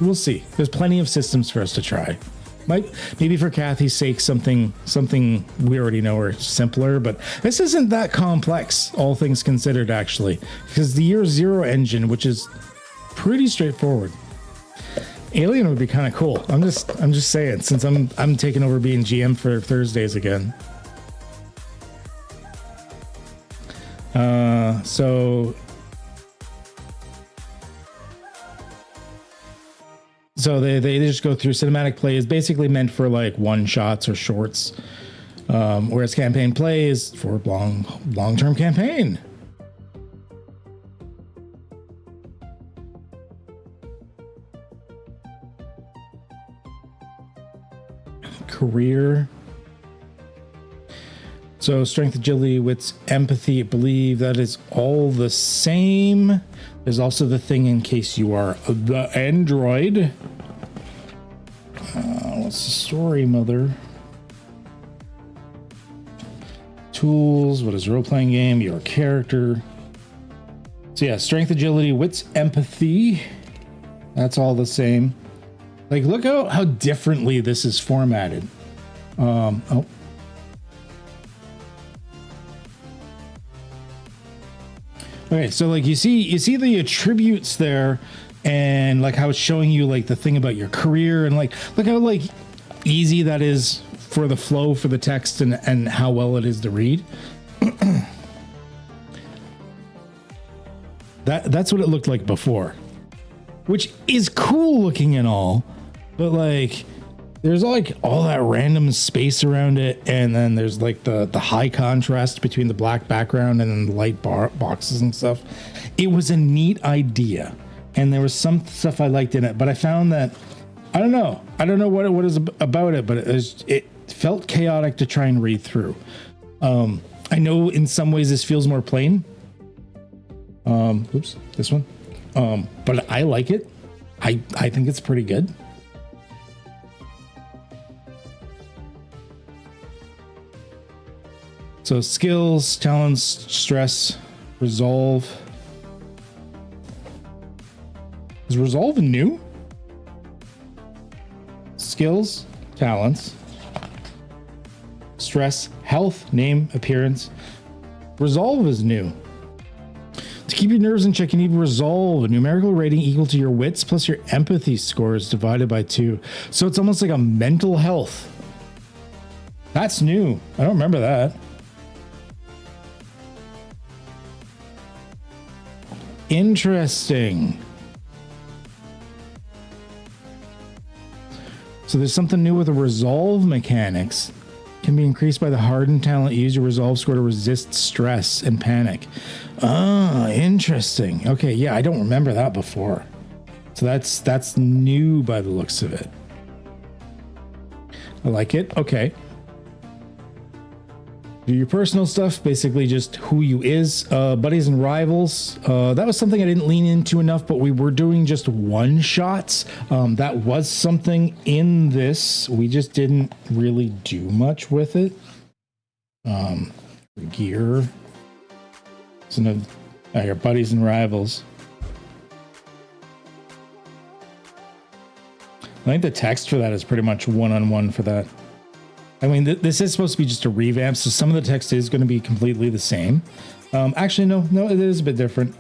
There's plenty of systems for us to try. Maybe for Kathy's sake, something we already know are simpler, but this isn't that complex, all things considered, actually, because the Year Zero engine, which is pretty straightforward. Alien would be kind of cool. I'm just saying, since I'm taking over being GM for Thursdays again. So they just go through. Cinematic play is basically meant for like one shots or shorts, whereas campaign play is for long-term campaign. Career. So strength, agility, wits, empathy, I believe that is all the same. There's also the thing in case you are the android. What's the story, mother? Tools, what is role-playing game, your character. So yeah, strength, agility, wits, empathy. That's all the same. Like, look how differently this is formatted. Oh. Okay, so like you see the attributes there, and like how it's showing you like the thing about your career, and like look how like easy that is for the flow for the text, and how well it is to read. That's what it looked like before, which is cool looking and all. But like, there's like all that random space around it, and then there's like the high contrast between the black background and then the light boxes and stuff. It was a neat idea, and there was some stuff I liked in it. But I found that I don't know what is about it, but it felt chaotic to try and read through. I know in some ways this feels more plain. Oops, this one. But I like it. I think it's pretty good. So skills, talents, stress, resolve. Is resolve new? Skills, talents, stress, health, name, appearance. Resolve is new. To keep your nerves in check, you need resolve, a numerical rating equal to your wits plus your empathy scores divided by 2. So it's almost like a mental health. That's new. I don't remember that. Interesting. So there's something new with the resolve mechanics. Can be increased by the hardened talent. Use your resolve score to resist stress and panic. Ah, interesting. Okay, yeah, I don't remember that before. So that's new by the looks of it. I like it. Okay. Do your personal stuff, basically just who you is. Buddies and rivals. That was something I didn't lean into enough, but we were doing just one shots. That was something in this. We just didn't really do much with it. Gear. So no, your buddies and rivals. I think the text for that is pretty much one-on-one for that. I mean, this is supposed to be just a revamp, so some of the text is going to be completely the same. Actually, no, it is a bit different.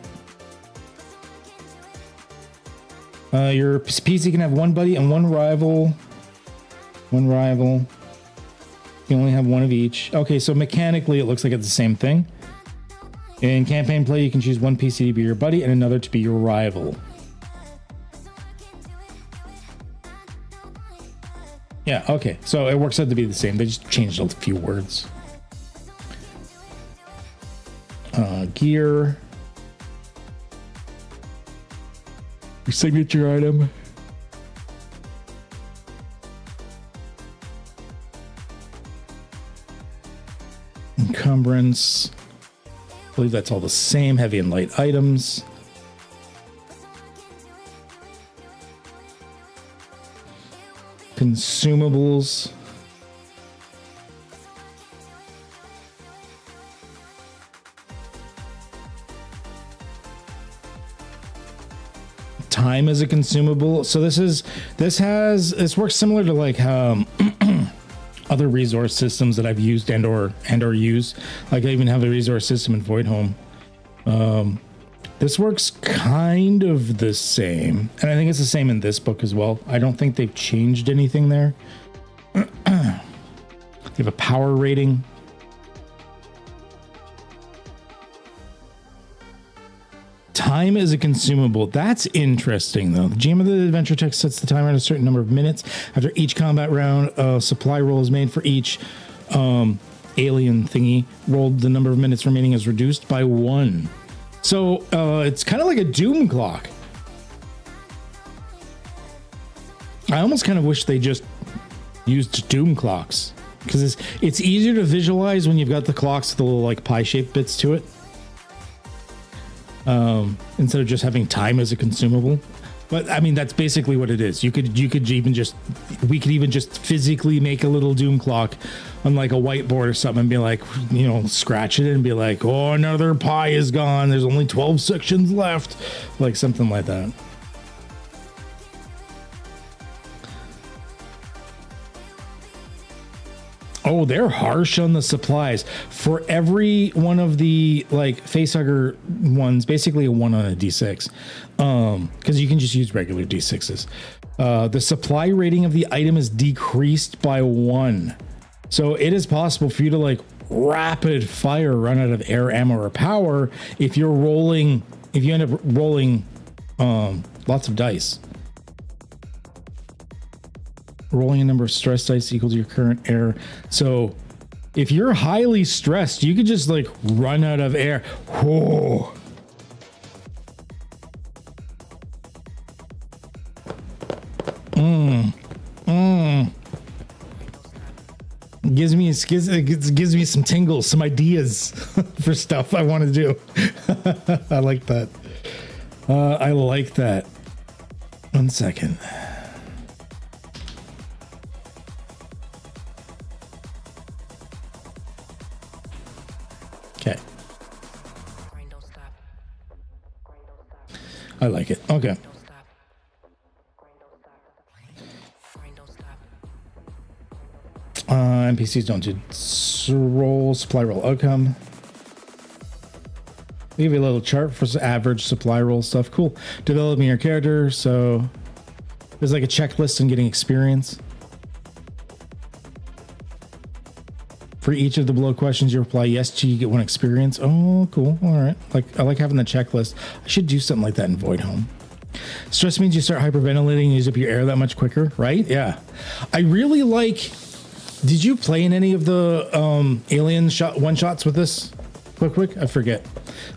Your PC can have one buddy and one rival. One rival. You only have one of each. Okay, so mechanically, it looks like it's the same thing. In campaign play, you can choose one PC to be your buddy and another to be your rival. Yeah, okay. So it works out to be the same. They just changed a few words. Gear. Your signature item. Encumbrance. I believe that's all the same. Heavy and light items. Consumables. Time as a consumable. So this works similar to like other resource systems that I've used and or use. Like I even have a resource system in Voidhome. This works kind of the same, and I think it's the same in this book as well. I don't think they've changed anything there. They have a power rating. Time is a consumable. That's interesting, though. The GM of the adventure text sets the timer at a certain number of minutes. After each combat round, a supply roll is made for each alien thingy. Rolled, the number of minutes remaining is reduced by 1. So it's kind of like a doom clock. I almost kind of wish they just used doom clocks, because it's easier to visualize when you've got the clocks with the little like pie-shaped bits to it. Instead of just having time as a consumable. But I mean, that's basically what it is. We could even just physically make a little doom clock on like a whiteboard or something and be like, scratch it and be like, oh, another pie is gone. There's only 12 sections left. Like something like that. Oh, they're harsh on the supplies. For every one of the like facehugger ones, basically a 1 on a d6, because you can just use regular d6s. The supply rating of the item is decreased by 1, so it is possible for you to like rapid fire run out of air, ammo, or power if you end up rolling lots of dice. Rolling a number of stress dice equal to your current air. So if you're highly stressed, you could just like run out of air. Whoa. Gives me some tingles, some ideas for stuff I want to do. I like that. I like that. 1 second. Okay. I like it. Okay. NPCs don't do supply roll outcome. We give you a little chart for average supply roll stuff. Cool. Developing your character. So there's like a checklist in getting experience. For each of the below questions, you reply yes to, you get 1 experience. Oh, cool. All right. I like having the checklist. I should do something like that in Voidhome. Stress means you start hyperventilating and use up your air that much quicker, right? Yeah. I really like... Did you play in any of the alien one-shots with this? Quick? I forget.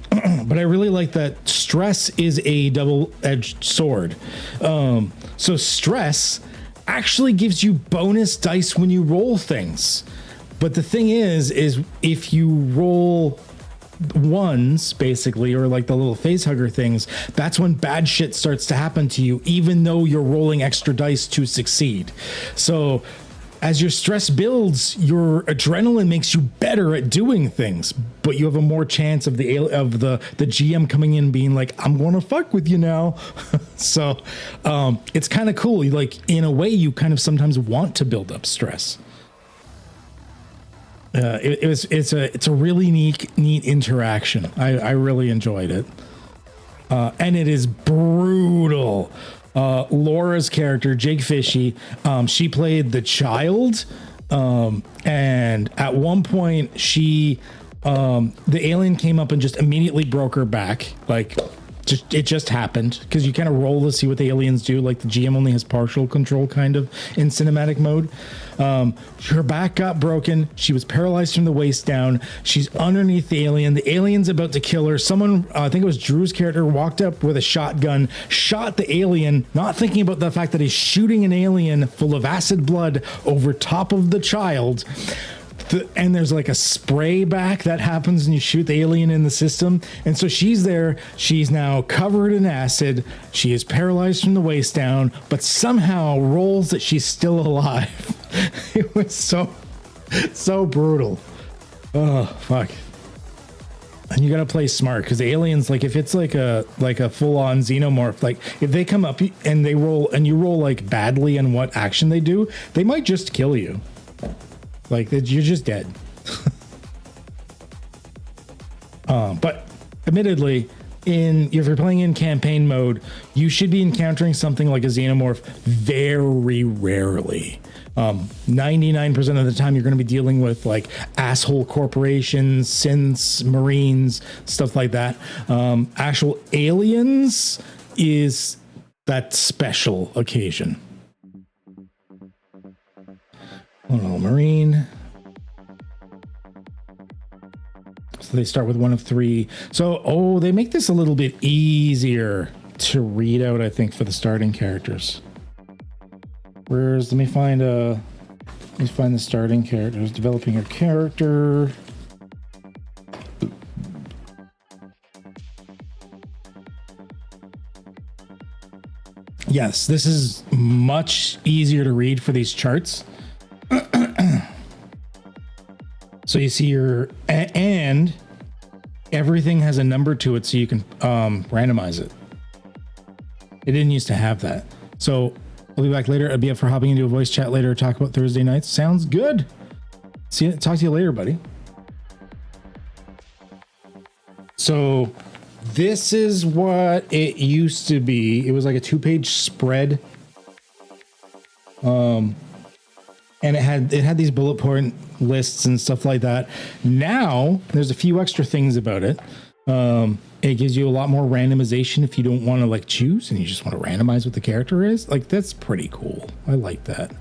But I really like that stress is a double-edged sword. So stress actually gives you bonus dice when you roll things. But the thing is if you roll ones, basically, or like the little facehugger things, that's when bad shit starts to happen to you, even though you're rolling extra dice to succeed. So as your stress builds, your adrenaline makes you better at doing things, but you have a more chance of the GM coming in being like, I'm going to fuck with you now. So it's kind of cool. Like, in a way, you kind of sometimes want to build up stress. It's a really neat interaction. I really enjoyed it. And it is brutal. Laura's character, Jig Fishy, she played the child, and at one point she the alien came up and just immediately broke her back. Like, it just happened, because you kind of roll to see what the aliens do. Like, the GM only has partial control kind of in cinematic mode. Her back got broken. She was paralyzed from the waist down. She's underneath the alien. The alien's about to kill her. Someone, I think it was Drew's character, walked up with a shotgun, shot the alien, not thinking about the fact that he's shooting an alien full of acid blood over top of the child. And there's like a spray back that happens when you shoot the alien in the system. And so she's there. She's now covered in acid. She is paralyzed from the waist down, but somehow rolls that she's still alive. It was so brutal. Oh, fuck. And you got to play smart, because the aliens, like, if it's like a full-on xenomorph, like, if they come up and they roll and you roll like badly on what action they do, they might just kill you. Like, you're just dead. But admittedly, if you're playing in campaign mode, you should be encountering something like a xenomorph very rarely. 99% of the time, you're going to be dealing with like asshole corporations, synths, marines, stuff like that. Actual aliens is that special occasion. Oh, Marine. So they start with one of three. So, they make this a little bit easier to read out, I think, for the starting characters. Let me find the starting characters. Developing your character. Yes, this is much easier to read for these charts. So you see and everything has a number to it, so you can randomize it. It didn't used to have that. So I'll be back later. I'll be up for hopping into a voice chat later, talk about Thursday nights. Sounds good. Talk to you later, buddy. So this is what it used to be. It was like a 2-page spread. And it had these bullet point lists and stuff like that. Now there's a few extra things about it. It gives you a lot more randomization if you don't want to like choose and you just want to randomize what the character is. Like, that's pretty cool. I like that.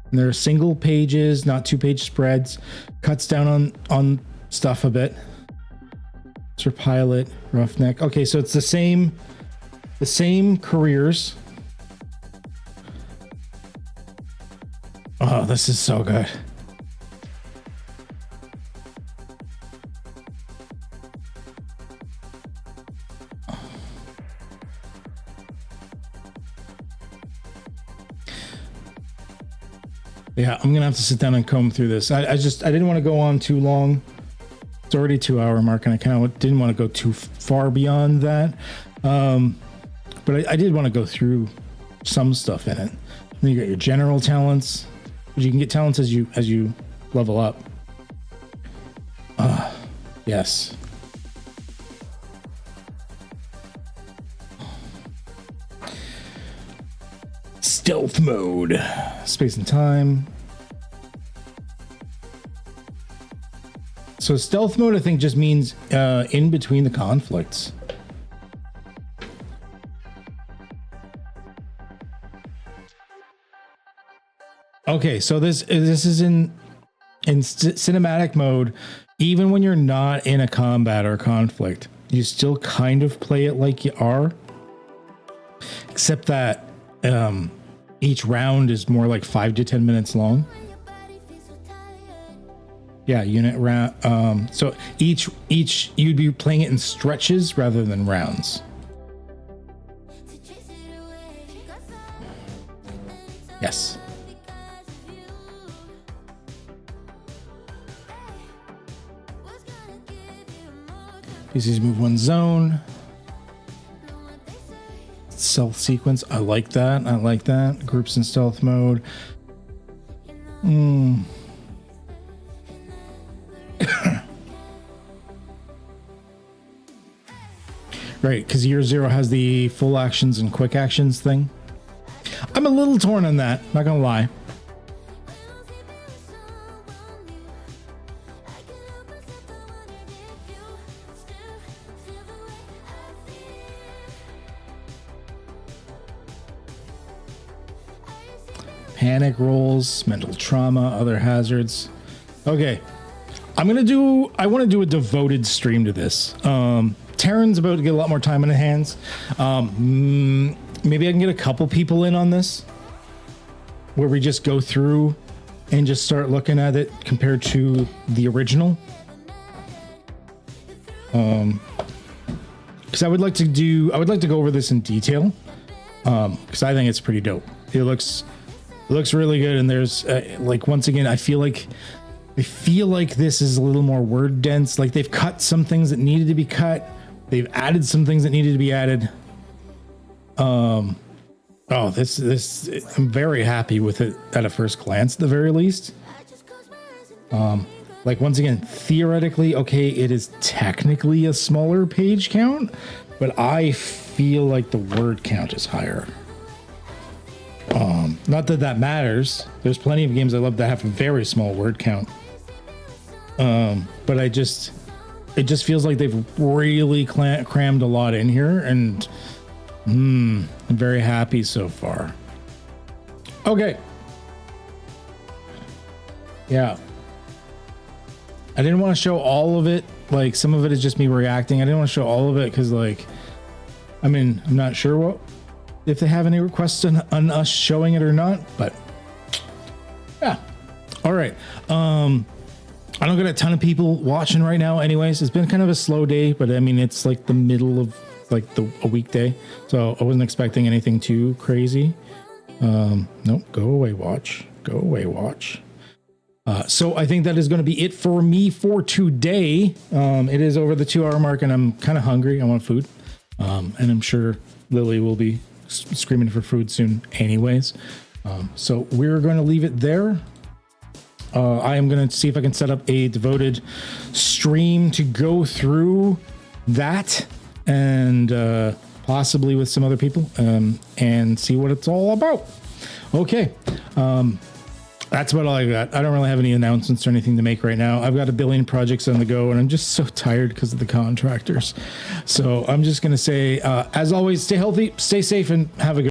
And there are single pages, not 2-page spreads. Cuts down on stuff a bit. Sir Pilot, Roughneck. Okay, so it's the same careers. Oh, this is so good. Yeah, I'm gonna have to sit down and comb through this. I didn't want to go on too long. It's already 2-hour mark, and I kind of didn't want to go too far beyond that. But I did want to go through some stuff in it. Then you got your general talents. You can get talents as you level up. Yes. Stealth mode. Space and time. So stealth mode, I think, just means in between the conflicts. Okay, so this is in cinematic mode. Even when you're not in a combat or conflict, you still kind of play it like you are, except that each round is more like 5 to 10 minutes long. Yeah, unit round. So each you'd be playing it in stretches rather than rounds. Yes. PCs move one zone. Stealth sequence. I like that. I like that. Groups in stealth mode. Right, because Year Zero has the full actions and quick actions thing. I'm a little torn on that, not gonna lie. Panic rolls, mental trauma, other hazards. Okay, I want to do a devoted stream to this. Taryn's about to get a lot more time in her hands. Maybe I can get a couple people in on this, where we just go through and just start looking at it compared to the original. Because I would like to go over this in detail. Because I think it's pretty dope. It looks really good, and there's like, once again, I feel like this is a little more word dense. Like, they've cut some things that needed to be cut. They've added some things that needed to be added. This I'm very happy with it at a first glance, at the very least. Like, once again, theoretically, okay, it is technically a smaller page count, but I feel like the word count is higher. Not that that matters. There's plenty of games I love that have a very small word count. But it just feels like they've really crammed a lot in here, and I'm very happy so far. Okay. Yeah. I didn't want to show all of it. Like, some of it is just me reacting. I didn't want to show all of it because, like, I mean, I'm not sure if they have any requests on us showing it or not, but yeah. All right. I don't get a ton of people watching right now anyways. It's been kind of a slow day, but I mean, it's like the middle of like a weekday, so I wasn't expecting anything too crazy. Nope. Go away, watch. So I think that is going to be it for me for today. It is over the 2-hour mark, and I'm kind of hungry. I want food. And I'm sure Lily will be screaming for food soon anyways. So we're going to leave it there. I am going to see if I can set up a devoted stream to go through that, and possibly with some other people, and see what it's all about. Okay. That's about all I got. I don't really have any announcements or anything to make right now. I've got a billion projects on the go, and I'm just so tired because of the contractors. So I'm just going to say, as always, stay healthy, stay safe, and have a good